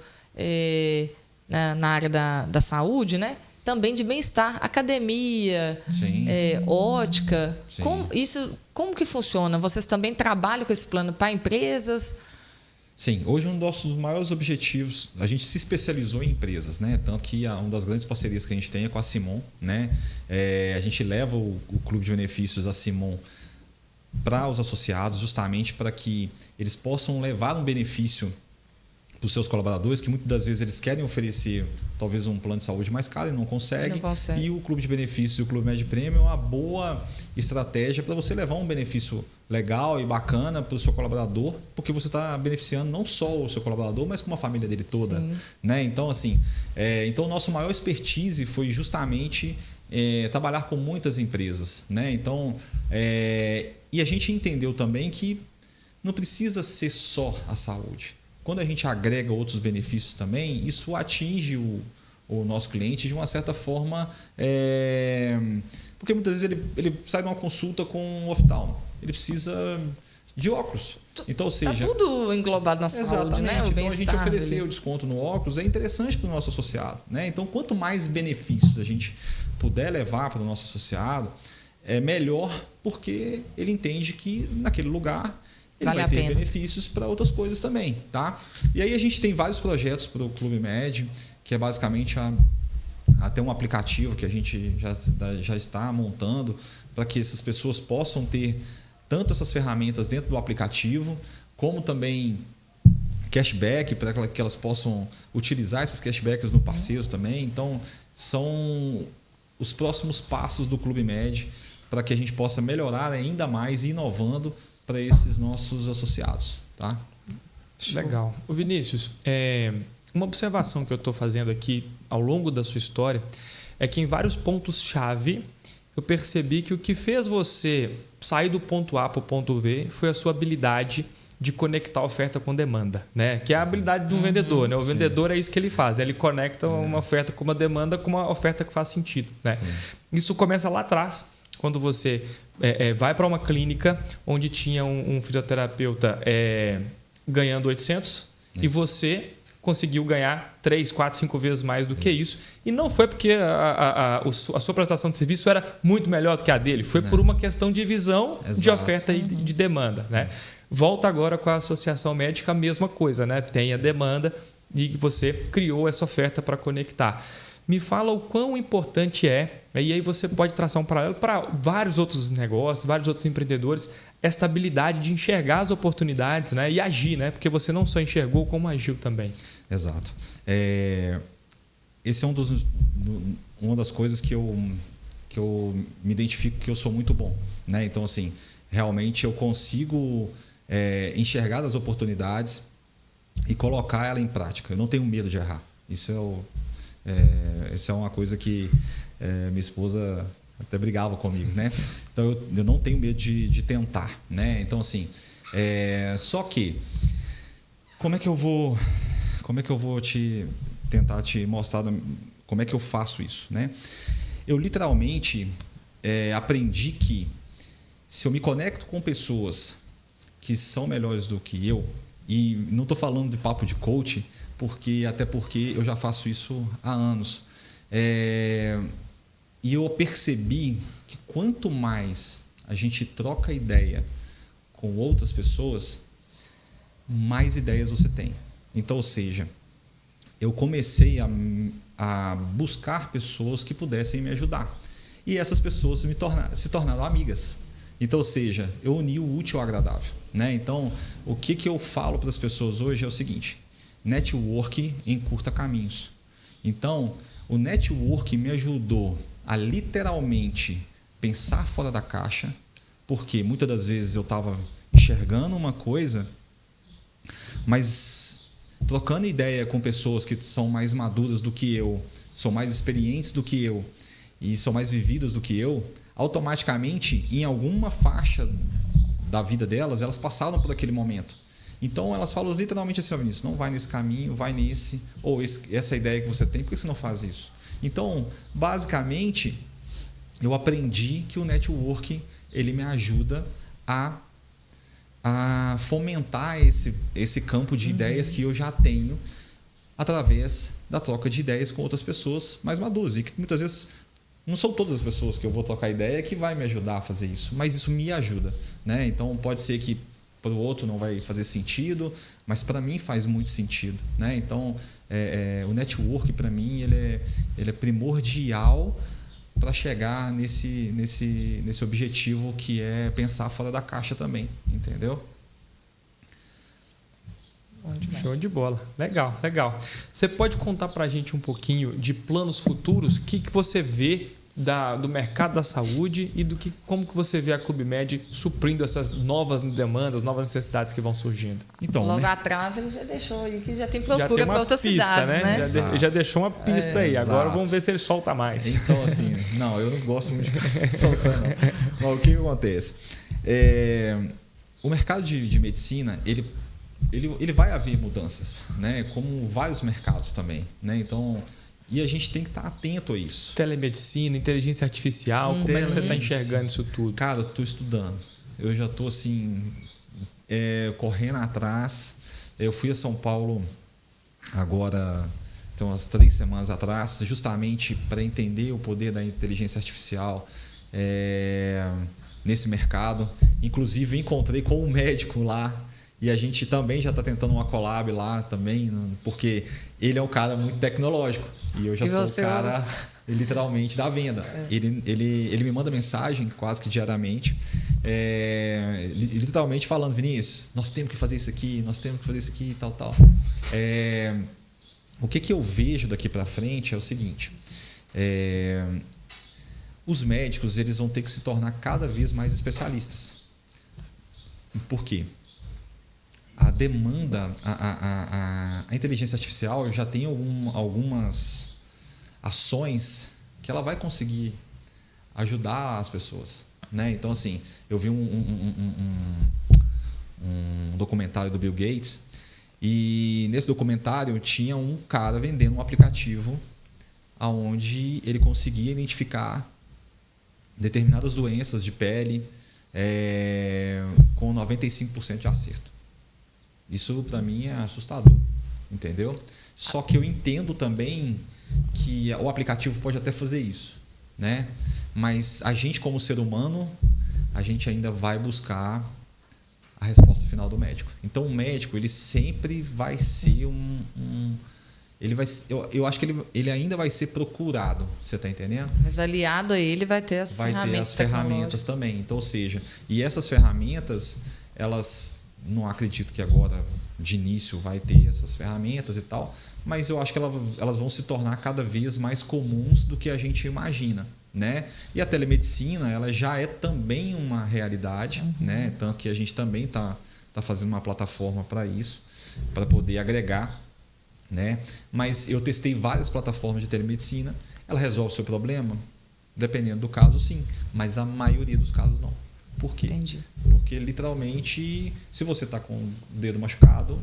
na área da saúde, né? Também de bem-estar, academia, ótica. Sim. Como que funciona? Vocês também trabalham com esse plano para empresas? Sim, hoje um dos nossos maiores objetivos, a gente se especializou em empresas, né? Tanto que uma das grandes parcerias que a gente tem é com a Simon, né? A gente leva o Clube de Benefícios, a Simon, para os associados, justamente para que eles possam levar um benefício para os seus colaboradores, que muitas das vezes eles querem oferecer talvez um plano de saúde mais caro e não conseguem. E o Clube de Benefícios e o Clube Med Premium é uma boa estratégia para você levar um benefício legal e bacana para o seu colaborador, porque você está beneficiando não só o seu colaborador, mas como a família dele toda. Né? Então, assim, o nosso maior expertise foi justamente trabalhar com muitas empresas. Né? Então, e a gente entendeu também que não precisa ser só a saúde. Quando a gente agrega outros benefícios também, isso atinge o nosso cliente de uma certa forma, porque muitas vezes ele sai de uma consulta com um oftalmo, ele precisa de óculos. Então, ou seja, está tudo englobado na saúde, né? Então, a gente oferecer o desconto no óculos é interessante para o nosso associado. Né? Então, quanto mais benefícios a gente puder levar para o nosso associado, é melhor, porque ele entende que naquele lugar ele vai ter benefícios para outras coisas também, tá? E aí a gente tem vários projetos para o Clube Med, que é basicamente até um aplicativo que a gente já está montando para que essas pessoas possam ter tanto essas ferramentas dentro do aplicativo, como também cashback, para que elas possam utilizar esses cashbacks no parceiro também. Então, são os próximos passos do Clube Med para que a gente possa melhorar ainda mais e inovando para esses nossos associados. Tá? Legal. Ô Vinícius, uma observação que eu estou fazendo aqui ao longo da sua história é que em vários pontos-chave eu percebi que o que fez você sair do ponto A para o ponto B foi a sua habilidade de conectar oferta com demanda, né? Que é a habilidade de um vendedor, né? O vendedor é isso que ele faz, né? Ele conecta uma oferta com uma demanda com uma oferta que faz sentido, né? Isso começa lá atrás, quando você vai para uma clínica onde tinha um fisioterapeuta ganhando 800 e você conseguiu ganhar 3, 4, 5 vezes mais do que isso. E não foi porque a sua prestação de serviço era muito melhor do que a dele. Foi por uma questão de visão de oferta e de demanda. Né? Volta agora com a associação médica, a mesma coisa. Né? Tem a demanda e você criou essa oferta para conectar. Me fala o quão importante e aí você pode traçar um paralelo para vários outros negócios, vários outros empreendedores, esta habilidade de enxergar as oportunidades, né? E agir, né? Porque você não só enxergou, como agiu também. Exato. Esse é uma das coisas que eu me identifico que eu sou muito bom. Né? Então, assim, realmente eu consigo enxergar as oportunidades e colocar ela em prática. Eu não tenho medo de errar. Isso é uma coisa que minha esposa até brigava comigo, né? Então eu não tenho medo de tentar, né? Então assim, só que como é que eu vou tentar te mostrar como é que eu faço isso, né? Eu literalmente aprendi que se eu me conecto com pessoas que são melhores do que eu, e não estou falando de papo de coach, até porque eu já faço isso há anos. E eu percebi que quanto mais a gente troca ideia com outras pessoas, mais ideias você tem. Então, ou seja, eu comecei a buscar pessoas que pudessem me ajudar. E essas pessoas se tornaram amigas. Então, ou seja, eu uni o útil ao agradável. Né? Então, o que eu falo para as pessoas hoje é o seguinte: network encurta caminhos. Então, o network me ajudou a literalmente pensar fora da caixa, porque muitas das vezes eu estava enxergando uma coisa, mas trocando ideia com pessoas que são mais maduras do que eu, são mais experientes do que eu e são mais vividas do que eu, automaticamente, em alguma faixa da vida delas, elas passaram por aquele momento. Então, elas falam literalmente assim: Vinícius, não vai nesse caminho, vai nesse, ou essa ideia que você tem, por que você não faz isso? Então, basicamente, eu aprendi que o network ele me ajuda a fomentar esse campo de ideias que eu já tenho através da troca de ideias com outras pessoas mais maduras. E que muitas vezes não são todas as pessoas que eu vou trocar ideia que vai me ajudar a fazer isso, mas isso me ajuda. Né? Então, pode ser que para o outro não vai fazer sentido, mas para mim faz muito sentido. Né? Então, o network, para mim, ele é primordial para chegar nesse objetivo que é pensar fora da caixa também. Entendeu? Show de bola. Legal, legal. Você pode contar para a gente um pouquinho de planos futuros? O que você vê do mercado da saúde e como que você vê a Clube Med suprindo essas novas demandas, novas necessidades que vão surgindo? Então, logo atrás ele já deixou aí que já tem procura para outras cidades, né? Já deixou uma pista aí. Exato. Agora vamos ver se ele solta mais. Então, assim, não, eu não gosto muito de soltar, não. Mas o que acontece? O mercado de medicina, ele vai haver mudanças, né? Como vários mercados também, né? Então, e a gente tem que estar atento a isso. Telemedicina, inteligência artificial, como é que você está enxergando isso tudo? Cara, eu estou estudando. Eu já estou assim, correndo atrás. Eu fui a São Paulo agora, tem umas 3 semanas atrás, justamente para entender o poder da inteligência artificial nesse mercado. Inclusive, encontrei com um médico lá e a gente também já está tentando uma collab lá também, porque ele é um cara muito tecnológico e eu já sou o cara literalmente da venda. Ele me manda mensagem quase que diariamente, literalmente falando: Vinícius, nós temos que fazer isso aqui, nós temos que fazer isso aqui e tal. O que eu vejo daqui para frente é o seguinte: os médicos eles vão ter que se tornar cada vez mais especialistas. Por quê? A demanda, a inteligência artificial já tem algumas ações que ela vai conseguir ajudar as pessoas, né? Então, assim, eu vi um documentário do Bill Gates e nesse documentário tinha um cara vendendo um aplicativo onde ele conseguia identificar determinadas doenças de pele com 95% de acerto. Isso para mim é assustador, entendeu? Só que eu entendo também que o aplicativo pode até fazer isso, né? Mas a gente, como ser humano, a gente ainda vai buscar a resposta final do médico. Então o médico ele sempre vai ser eu acho que ele ainda vai ser procurado, você está entendendo? Mas aliado a ele vai ter as ferramentas também. Então, ou seja, e essas ferramentas, elas, não acredito que agora de início vai ter essas ferramentas e tal, mas eu acho que elas vão se tornar cada vez mais comuns do que a gente imagina, né? E a telemedicina, ela já é também uma realidade, né? Tanto que a gente também está fazendo uma plataforma para isso, para poder agregar, né? Mas eu testei várias plataformas de telemedicina. Ela resolve o seu problema? Dependendo do caso, sim. Mas a maioria dos casos, não. Por quê? Entendi. Porque, literalmente, se você está com o dedo machucado,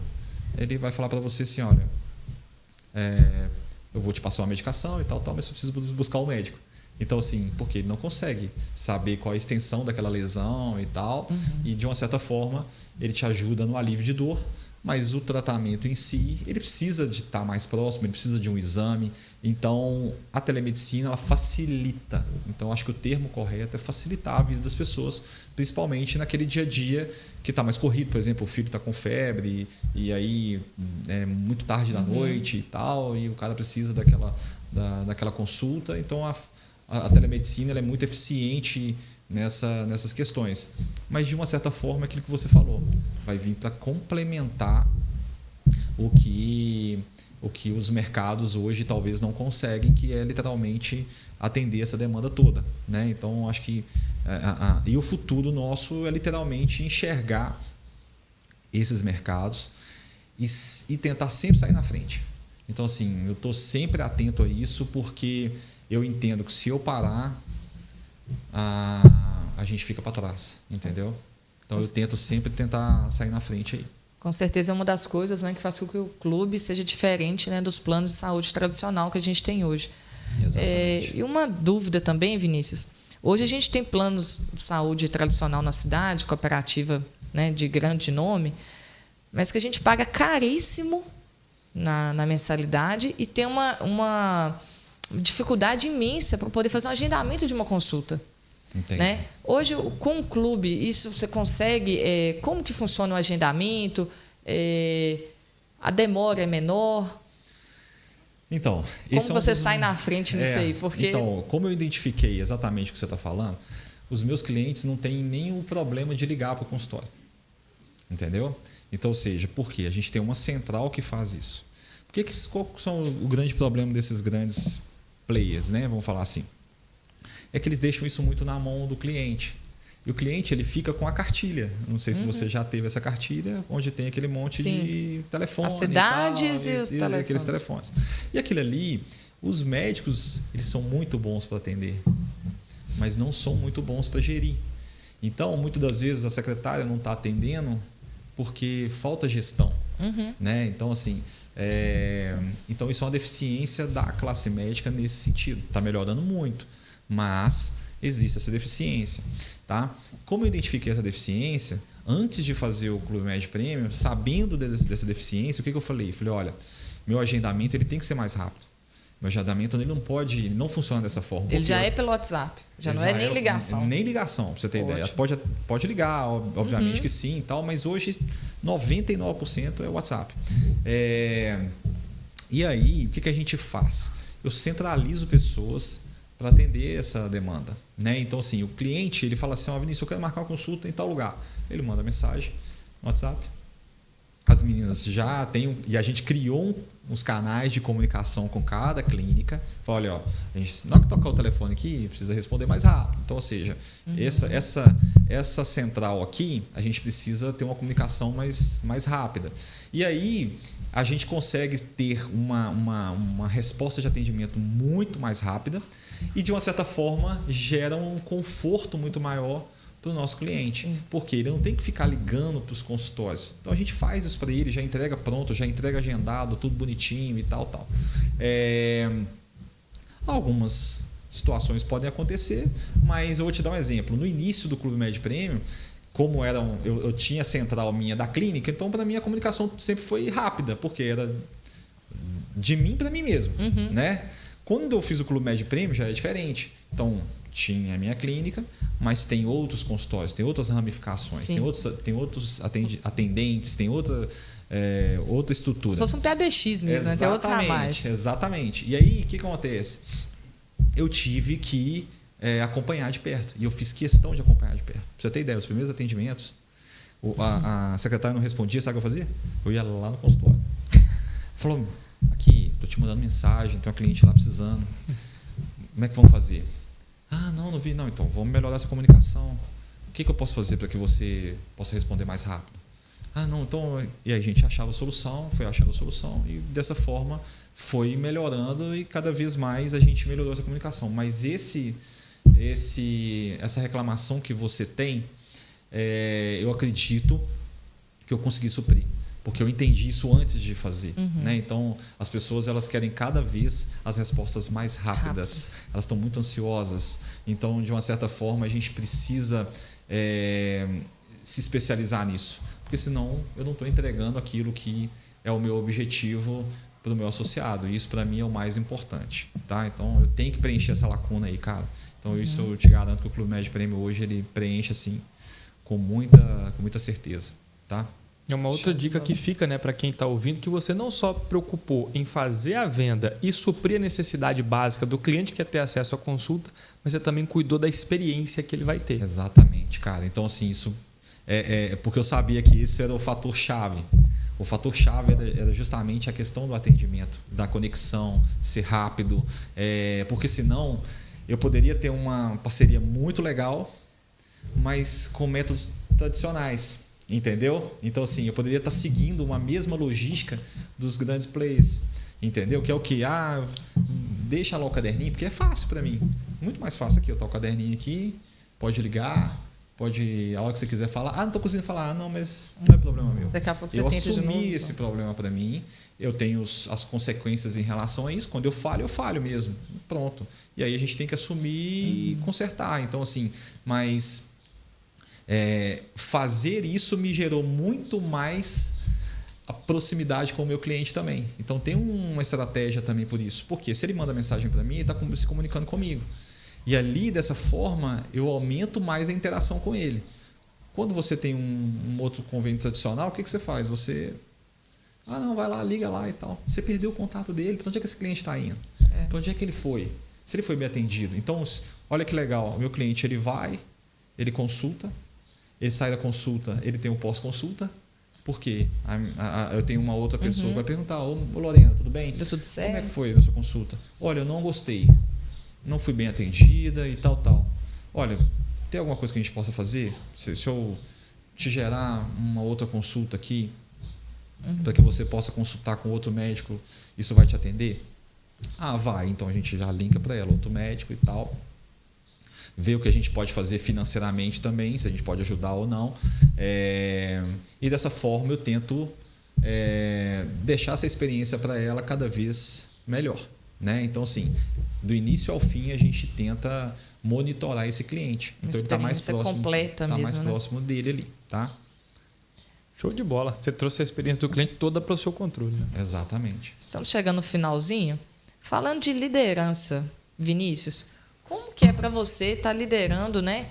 ele vai falar para você assim: olha, eu vou te passar uma medicação e tal, mas você precisa buscar um médico. Então, assim, porque ele não consegue saber qual a extensão daquela lesão e tal, e de uma certa forma ele te ajuda no alívio de dor, mas o tratamento em si, ele precisa de estar mais próximo, ele precisa de um exame. Então, a telemedicina, ela facilita. Então, acho que o termo correto é facilitar a vida das pessoas, principalmente naquele dia a dia que está mais corrido. Por exemplo, o filho está com febre e aí é muito tarde da noite e tal, e o cara precisa daquela consulta. Então, a telemedicina ela é muito eficiente nessas questões. Mas, de uma certa forma, aquilo que você falou, vai vir para complementar o que os mercados hoje talvez não conseguem, que é literalmente atender essa demanda toda, né? Então, acho que e o futuro nosso é literalmente enxergar esses mercados e tentar sempre sair na frente. Então, assim, eu estou sempre atento a isso, porque eu entendo que se eu parar, a gente fica para trás, entendeu? Então eu tento sempre tentar sair na frente aí. Com certeza é uma das coisas, né, que faz com que o clube seja diferente, né, dos planos de saúde tradicional que a gente tem hoje. Exatamente. E uma dúvida também, Vinícius. Hoje a gente tem planos de saúde tradicional na cidade, cooperativa, né, de grande nome, mas que a gente paga caríssimo na mensalidade e tem uma dificuldade imensa para poder fazer um agendamento de uma consulta. Entendi. Né? Hoje, com o clube, isso você consegue... como que funciona o agendamento? A demora é menor? Então, como você sai na frente nisso aí? Porque... Então, como eu identifiquei exatamente o que você está falando, os meus clientes não têm nenhum problema de ligar para o consultório. Entendeu? Então, ou seja, por quê? A gente tem uma central que faz isso. Qual são o grande problema desses grandes players, né? Vamos falar assim. É que eles deixam isso muito na mão do cliente. E o cliente ele fica com a cartilha. Não sei se você já teve essa cartilha, onde tem aquele monte de telefone. As cidades e os telefones. Aqueles telefones. E aquilo ali, os médicos eles são muito bons para atender, mas não são muito bons para gerir. Então, muitas das vezes, a secretária não está atendendo porque falta gestão. Né? Então, assim... Então, isso é uma deficiência da classe médica nesse sentido. Está melhorando muito, mas existe essa deficiência. Tá? Como eu identifiquei essa deficiência, antes de fazer o Clube Med Premium, sabendo dessa deficiência, o que eu falei? Eu falei, olha, meu agendamento ele tem que ser mais rápido. Meu agendamento ele não funciona dessa forma. Ele já é pelo WhatsApp. Já não é nem ligação. Nem ligação, para você ter ideia. Pode ligar, obviamente que sim e tal, mas hoje 99% é WhatsApp. E aí, o que a gente faz? Eu centralizo pessoas para atender essa demanda, né? Então, assim, o cliente, ele fala assim, Vinícius, eu quero marcar uma consulta em tal lugar. Ele manda mensagem no WhatsApp. As meninas já têm, e a gente criou uns canais de comunicação com cada clínica. Fala, olha, a gente, na hora que tocar o telefone aqui, precisa responder mais rápido. Então, ou seja, essa central aqui, a gente precisa ter uma comunicação mais rápida. E aí, a gente consegue ter uma resposta de atendimento muito mais rápida e, de uma certa forma, gera um conforto muito maior para o nosso cliente. Sim. Porque ele não tem que ficar ligando para os consultórios. Então a gente faz isso para ele, já entrega pronto, já entrega agendado, tudo bonitinho e tal. Algumas situações podem acontecer, mas eu vou te dar um exemplo. No início do Clube Med Premium, como eu tinha a central minha da clínica, então para mim a comunicação sempre foi rápida, porque era de mim para mim mesmo. Né? Quando eu fiz o Clube Med Premium já é diferente. Então tinha a minha clínica, mas tem outros consultórios, tem outras ramificações, tem outros atendentes, tem outra estrutura. Só são PABX mesmo, né? Tem outros ramais. Exatamente. E aí, o que acontece? Eu tive que acompanhar de perto. E eu fiz questão de acompanhar de perto. Pra você ter ideia, os primeiros atendimentos, a secretária não respondia, sabe o que eu fazia? Eu ia lá no consultório. Falou, aqui, estou te mandando mensagem, tem uma cliente lá precisando. Como é que vamos fazer? Não vi. Não, então vamos melhorar essa comunicação. O que eu posso fazer para que você possa responder mais rápido? Então... E aí a gente achava a solução, foi achando a solução e dessa forma foi melhorando e cada vez mais a gente melhorou essa comunicação. Mas essa reclamação que você tem, eu acredito que eu consegui suprir. Porque eu entendi isso antes de fazer. Né? Então, as pessoas elas querem cada vez as respostas mais rápidas. Elas estão muito ansiosas. Então, de uma certa forma, a gente precisa se especializar nisso. Porque senão eu não estou entregando aquilo que é o meu objetivo para o meu associado. E isso, para mim, é o mais importante. Tá? Então, eu tenho que preencher essa lacuna aí, cara. Então, isso eu te garanto que o Clube Med Premium hoje ele preenche assim, com muita certeza. Tá? É uma outra dica que fica, né, para quem está ouvindo, que você não só preocupou em fazer a venda e suprir a necessidade básica do cliente que quer ter acesso à consulta, mas você também cuidou da experiência que ele vai ter. Exatamente, cara. Então, assim, isso porque eu sabia que isso era o fator-chave. O fator-chave era justamente a questão do atendimento, da conexão, ser rápido. Porque senão eu poderia ter uma parceria muito legal, mas com métodos tradicionais. Entendeu? Então, assim, eu poderia estar seguindo uma mesma logística dos grandes players. Entendeu? Que é o que? Deixa lá o caderninho, porque é fácil para mim. Muito mais fácil aqui. Eu toco o caderninho aqui, pode ligar, pode, a hora que você quiser falar. Não estou conseguindo falar. Não, mas não é problema meu. Daqui a pouco você eu tenta de novo. assumi esse problema para mim. Eu tenho as consequências em relação a isso. Quando eu falho mesmo. Pronto. E aí a gente tem que assumir e consertar. Então, assim, mas... fazer isso me gerou muito mais a proximidade com o meu cliente também. Então tem uma estratégia também por isso. Porque se ele manda mensagem para mim, ele está se comunicando comigo. E ali, dessa forma, eu aumento mais a interação com ele. Quando você tem um outro convênio tradicional, o que você faz? Você... vai lá, liga lá e tal. Você perdeu o contato dele. Para onde é que esse cliente está indo? Para onde é que ele foi? Se ele foi bem atendido. Então, olha que legal. O meu cliente, ele vai, ele consulta, ele sai da consulta, ele tem um pós-consulta. Por quê? Eu tenho uma outra pessoa que vai perguntar: ô Lorena, tudo bem? Deu tudo certo? Como é que foi a sua consulta? Olha, eu não gostei. Não fui bem atendida e tal. Olha, tem alguma coisa que a gente possa fazer? Se eu te gerar uma outra consulta aqui, para que você possa consultar com outro médico, isso vai te atender? Vai. Então a gente já linka para ela, outro médico e tal. Ver o que a gente pode fazer financeiramente também, se a gente pode ajudar ou não. E dessa forma eu tento deixar essa experiência para ela cada vez melhor. Né? Então, assim, do início ao fim a gente tenta monitorar esse cliente. Então ele está mais próximo, próximo dele ali. Tá? Show de bola. Você trouxe a experiência do cliente toda para o seu controle. Né? Exatamente. Estamos chegando no finalzinho. Falando de liderança, Vinícius, Como que é para você estar liderando, né,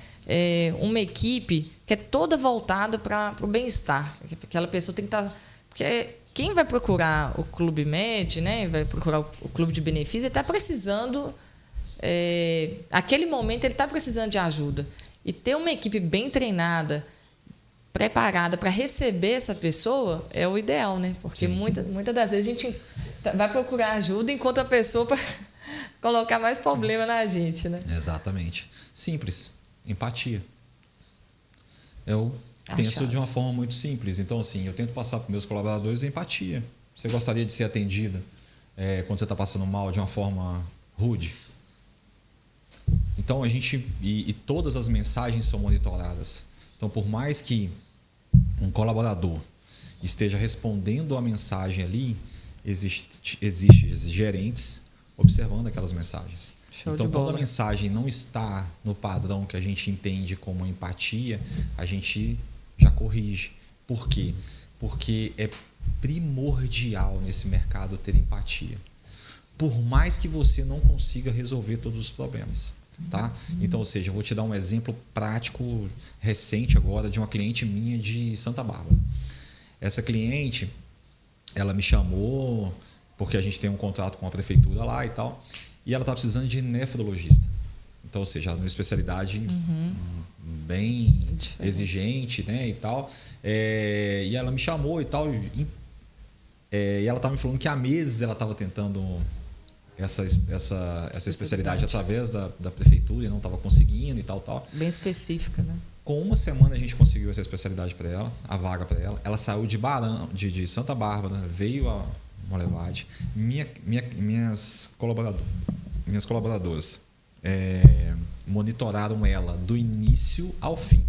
uma equipe que é toda voltada para o bem-estar? Aquela pessoa tem que estar... Porque quem vai procurar o Clube Med, né, vai procurar o clube de benefício, ele está precisando... aquele momento ele está precisando de ajuda. E ter uma equipe bem treinada, preparada para receber essa pessoa é o ideal, né? Porque muitas das vezes a gente vai procurar ajuda enquanto a pessoa para colocar mais problema na gente, né? Exatamente. Simples. Empatia. Eu penso de uma forma muito simples. Então, assim, eu tento passar para os meus colaboradores empatia. Você gostaria de ser atendida quando você está passando mal de uma forma rude? Então, a gente... E todas as mensagens são monitoradas. Então, por mais que um colaborador esteja respondendo a mensagem ali, existem gerentes observando aquelas mensagens. Então, quando a mensagem não está no padrão que a gente entende como empatia, a gente já corrige. Por quê? Porque é primordial nesse mercado ter empatia. Por mais que você não consiga resolver todos os problemas. Tá? Então, ou seja, eu vou te dar um exemplo prático recente agora de uma cliente minha de Santa Bárbara. Essa cliente, ela me chamou porque a gente tem um contrato com a prefeitura lá e tal, e ela está precisando de nefrologista. Então, ou seja, uma especialidade bem exigente, né, e tal. E ela me chamou e tal, e ela estava me falando que há meses ela estava tentando essa especialidade através da prefeitura e não estava conseguindo e tal. Bem específica, né? Com uma semana a gente conseguiu essa especialidade para ela, a vaga para ela. Ela saiu de Santa Bárbara, veio a Molevade. Minhas colaboradoras monitoraram ela do início ao fim.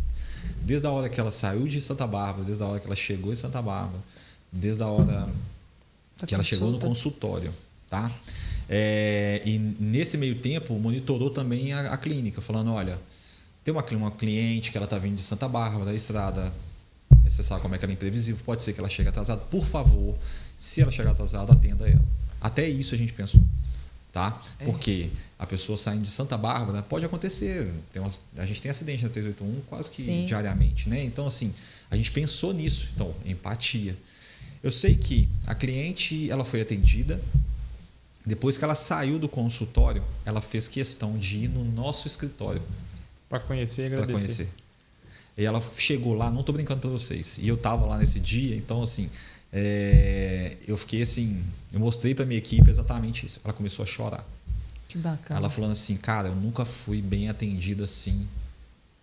Desde a hora que ela saiu de Santa Bárbara, desde a hora que ela chegou em Santa Bárbara, desde a hora que ela chegou no consultório. Tá? E nesse meio tempo monitorou também a clínica, falando, olha, tem uma cliente que ela está vindo de Santa Bárbara, da estrada, você sabe como é que ela é imprevisível, pode ser que ela chegue atrasada, por favor, se ela chegar atrasada, atenda ela. Até isso a gente pensou, tá? Porque a pessoa saindo de Santa Bárbara, pode acontecer, a gente tem acidente na 381 quase que diariamente, né? Então, assim, a gente pensou nisso. Então, empatia. Eu sei que a cliente, ela foi atendida. Depois que ela saiu do consultório, ela fez questão de ir no nosso escritório. Para conhecer e agradecer. E ela chegou lá, não estou brincando para vocês, e eu estava lá nesse dia, então assim, eu fiquei assim, eu mostrei para minha equipe exatamente isso. Ela começou a chorar. Que bacana. Ela falando assim, cara, eu nunca fui bem atendida assim,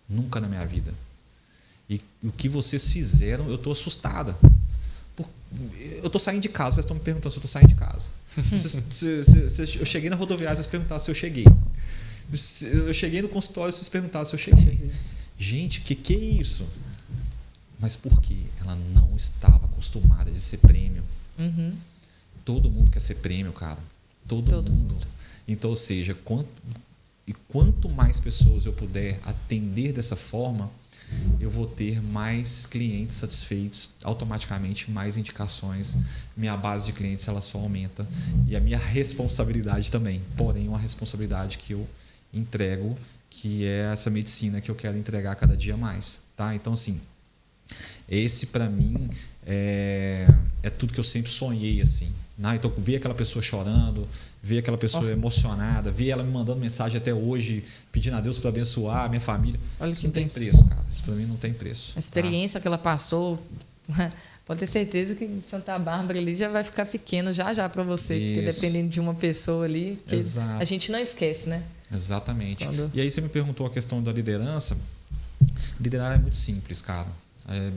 nunca na minha vida. E o que vocês fizeram, eu estou assustada. Eu estou saindo de casa, vocês estão me perguntando se eu estou saindo de casa. Eu cheguei na rodoviária, vocês perguntaram se eu cheguei. Eu cheguei no consultório, vocês perguntaram se eu cheguei. Gente, que é isso? Mas por quê? Ela não estava acostumada de ser prêmio. Todo mundo quer ser prêmio, cara. Todo mundo. Então, ou seja, quanto mais pessoas eu puder atender dessa forma, eu vou ter mais clientes satisfeitos, automaticamente mais indicações, minha base de clientes ela só aumenta e a minha responsabilidade também, porém uma responsabilidade que eu entrego, que é essa medicina que eu quero entregar cada dia mais, tá? Então, assim, esse para mim é tudo que eu sempre sonhei, assim. Então, ver aquela pessoa chorando, ver aquela pessoa emocionada, ver ela me mandando mensagem até hoje, pedindo a Deus para abençoar a minha família. Olha isso que não tem preço, cara. Isso para mim não tem preço. A experiência que ela passou, pode ter certeza que Santa Bárbara ali já vai ficar pequeno já para você, porque dependendo de uma pessoa ali, que a gente não esquece, né? Exatamente. E aí você me perguntou a questão da liderança. Liderar é muito simples, cara.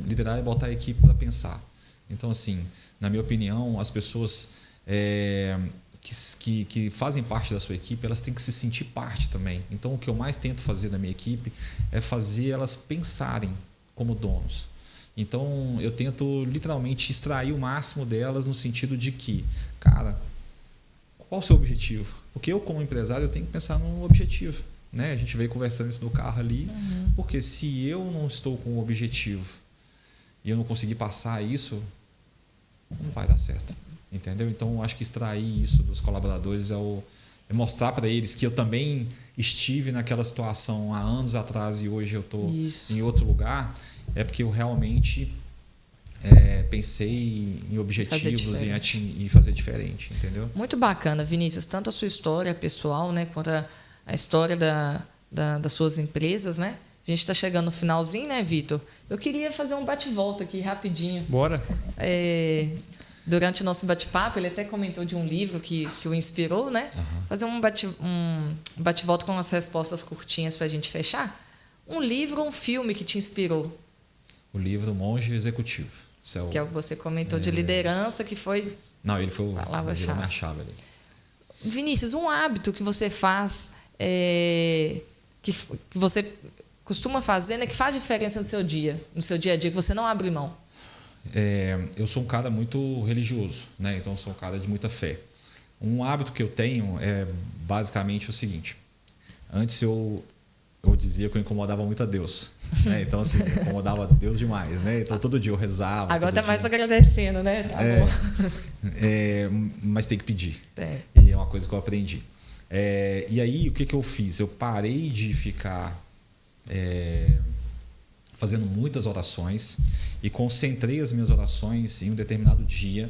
Liderar é botar a equipe para pensar. Então, assim, na minha opinião, as pessoas que fazem parte da sua equipe, elas têm que se sentir parte também. Então, o que eu mais tento fazer na minha equipe é fazer elas pensarem como donos. Então, eu tento literalmente extrair o máximo delas no sentido de que, cara, qual o seu objetivo? Porque eu, como empresário, eu tenho que pensar no objetivo. Né? A gente veio conversando isso no carro ali, porque se eu não estou com o objetivo e eu não conseguir passar isso, não vai dar certo. Entendeu? Então, eu acho que extrair isso dos colaboradores é mostrar para eles que eu também estive naquela situação há anos atrás e hoje eu estou em outro lugar, é porque eu realmente pensei em objetivos e fazer diferente, entendeu? Muito bacana, Vinícius, tanto a sua história pessoal, né, quanto a história das suas empresas, né? A gente está chegando no finalzinho, né, Vitor? Eu queria fazer um bate-volta aqui rapidinho. Bora. Durante o nosso bate-papo, ele até comentou de um livro que o inspirou, né? Uhum. Fazer um bate-volta com umas respostas curtinhas para a gente fechar. Um livro ou um filme que te inspirou? O livro Monge Executivo. Que é o que você comentou de liderança, que foi... Não, ele foi minha chave ali. Vinícius, um hábito que você faz, que você costuma fazer, né, que faz diferença no seu dia a dia, que você não abre mão? Eu sou um cara muito religioso, né? Então eu sou um cara de muita fé. Um hábito que eu tenho é basicamente o seguinte: antes eu dizia que eu incomodava muito a Deus, né? Então assim, eu incomodava a Deus demais, né? Então todo dia eu rezava. Agora tá mais agradecendo, né? Tá bom. Mas tem que pedir. E é uma coisa que eu aprendi. E aí o que eu fiz? Eu parei de ficar fazendo muitas orações e concentrei as minhas orações em um determinado dia,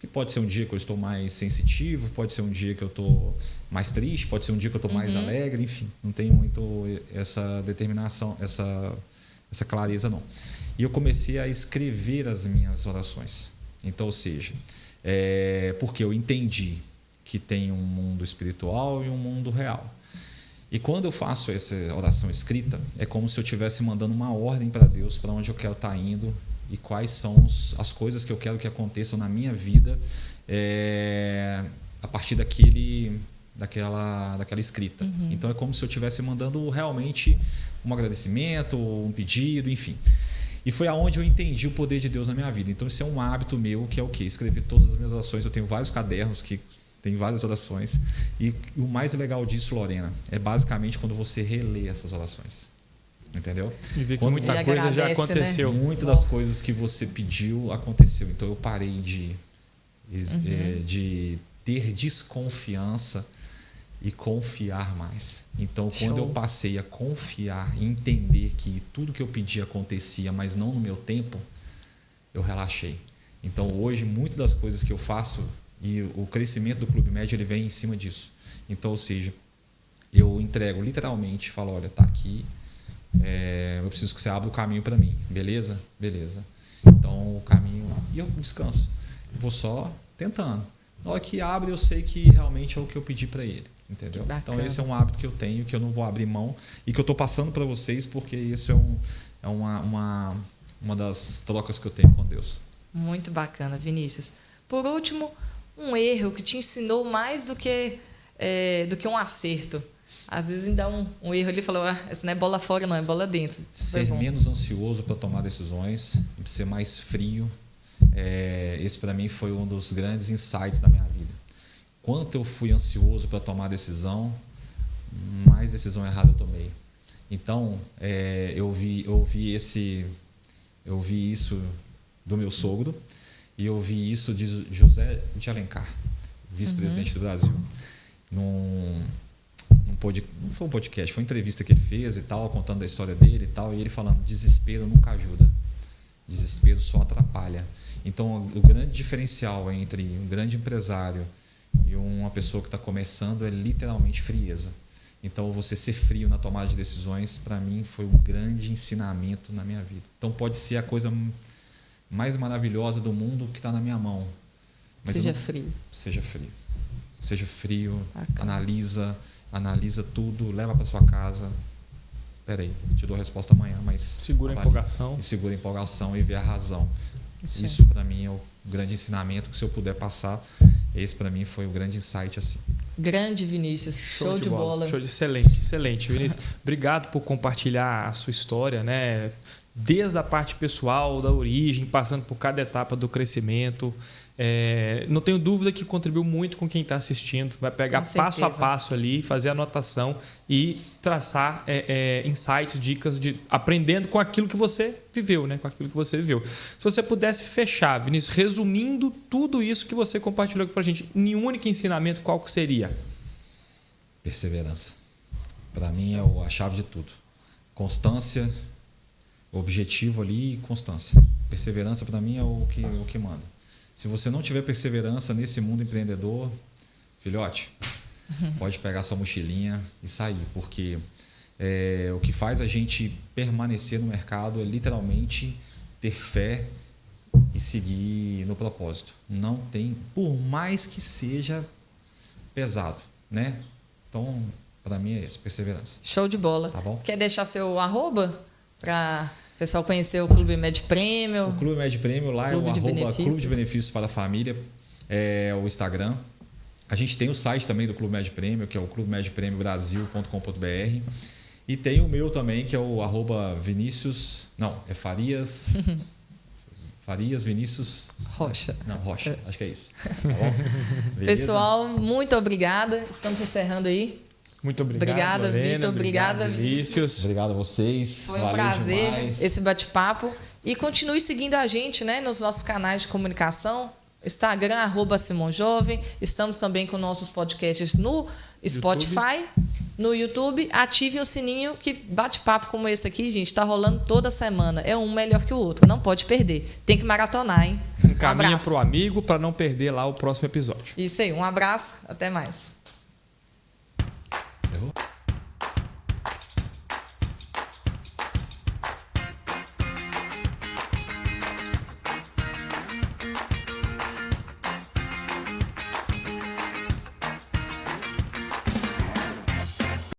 que pode ser um dia que eu estou mais sensitivo, pode ser um dia que eu estou mais triste, pode ser um dia que eu estou mais alegre, enfim, não tenho muito essa determinação, essa clareza não. E eu comecei a escrever as minhas orações. Então, ou seja, porque eu entendi que tem um mundo espiritual e um mundo real. E quando eu faço essa oração escrita, é como se eu estivesse mandando uma ordem para Deus, para onde eu quero estar indo e quais são as coisas que eu quero que aconteçam na minha vida a partir daquela escrita. Então é como se eu estivesse mandando realmente um agradecimento, um pedido, enfim. E foi aonde eu entendi o poder de Deus na minha vida. Então isso é um hábito meu, que é o quê? Escrever todas as minhas orações. Eu tenho vários cadernos que tem várias orações. E o mais legal disso, Lorena, é basicamente quando você relê essas orações. Entendeu? E vê que muita coisa já aconteceu. Né? Muitas das coisas que você pediu aconteceu. Então eu parei de ter desconfiança e confiar mais. Então quando eu passei a confiar e entender que tudo que eu pedi acontecia, mas não no meu tempo, eu relaxei. Então hoje muitas das coisas que eu faço, e o crescimento do Clube Med, ele vem em cima disso. Então, ou seja, eu entrego literalmente, falo, olha, tá aqui, eu preciso que você abra o caminho para mim, beleza? Beleza. Então, o caminho... E eu descanso. Vou só tentando. Na hora que abre, eu sei que realmente é o que eu pedi para ele. Entendeu? Então, esse é um hábito que eu tenho, que eu não vou abrir mão e que eu estou passando para vocês, porque isso é uma das trocas que eu tenho com Deus. Muito bacana, Vinícius. Por último, um erro que te ensinou mais do que um acerto. Às vezes ainda um erro ali e falou, essa não é bola fora, não, é bola dentro. Ser menos ansioso para tomar decisões, ser mais frio. Esse para mim foi um dos grandes insights da minha vida. Quanto eu fui ansioso para tomar decisão, mais decisão errada eu tomei. Então, eu vi isso do meu sogro. E eu ouvi isso de José de Alencar, vice-presidente do Brasil. Não foi um podcast, foi uma entrevista que ele fez e tal, contando da história dele e tal, e ele falando, desespero nunca ajuda, desespero só atrapalha. Então, o grande diferencial entre um grande empresário e uma pessoa que está começando é literalmente frieza. Então, você ser frio na tomada de decisões, para mim, foi um grande ensinamento na minha vida. Então, pode ser a coisa mais maravilhosa do mundo que está na minha mão. Mas seja frio. Seja frio. Seja frio, analisa tudo, leva para sua casa. Peraí, te dou a resposta amanhã, mas... Segura a empolgação. E segura a empolgação e vê a razão. Isso para mim é o grande ensinamento que, se eu puder passar, esse para mim foi o grande insight assim. Grande, Vinícius. Show de bola. Show de excelente, Vinícius. Obrigado por compartilhar a sua história, né? Desde a parte pessoal, da origem, passando por cada etapa do crescimento. Não tenho dúvida que contribuiu muito com quem está assistindo. Vai pegar passo a passo ali, fazer anotação e traçar insights, dicas, aprendendo com aquilo que você viveu, né? Com aquilo que você viveu. Se você pudesse fechar, Vinícius, resumindo tudo isso que você compartilhou aqui para a gente, em um único ensinamento, qual que seria? Perseverança. Para mim é a chave de tudo. Constância, objetivo ali e constância. Perseverança para mim é o que manda. Se você não tiver perseverança nesse mundo empreendedor, filhote, pode pegar sua mochilinha e sair, porque o que faz a gente permanecer no mercado é literalmente ter fé e seguir no propósito. Não tem, por mais que seja pesado, né? Então, para mim é isso, perseverança. Show de bola. Tá bom? Quer deixar seu arroba para o pessoal conhecer o Clube Med Prêmio? O Clube Med Prêmio lá Clube é o de arroba benefícios. Clube de Benefícios para a Família, é o Instagram. A gente tem o site também do Clube Med Prêmio, que é o clubemedpremiobrasil.com.br. E tem o meu também, que é o arroba Vinícius... Não, é Farias... Farias Vinícius... Rocha. Não, Rocha. Acho que é isso. Tá bom? Pessoal, muito obrigada. Estamos encerrando aí. Muito obrigado, Obrigada, Lorena. Vitor. Obrigada, Vinícius. Obrigado a vocês. Foi um Valeu prazer demais. esse bate-papo. E continue seguindo a gente, né, nos nossos canais de comunicação. Instagram, @SimonJovem. Estamos também com nossos podcasts no Spotify, no YouTube. Ative o sininho, que bate-papo como esse aqui, gente, está rolando toda semana. É um melhor que o outro. Não pode perder. Tem que maratonar, hein? Encaminha para o amigo para não perder lá o próximo episódio. Isso aí. Um abraço. Até mais.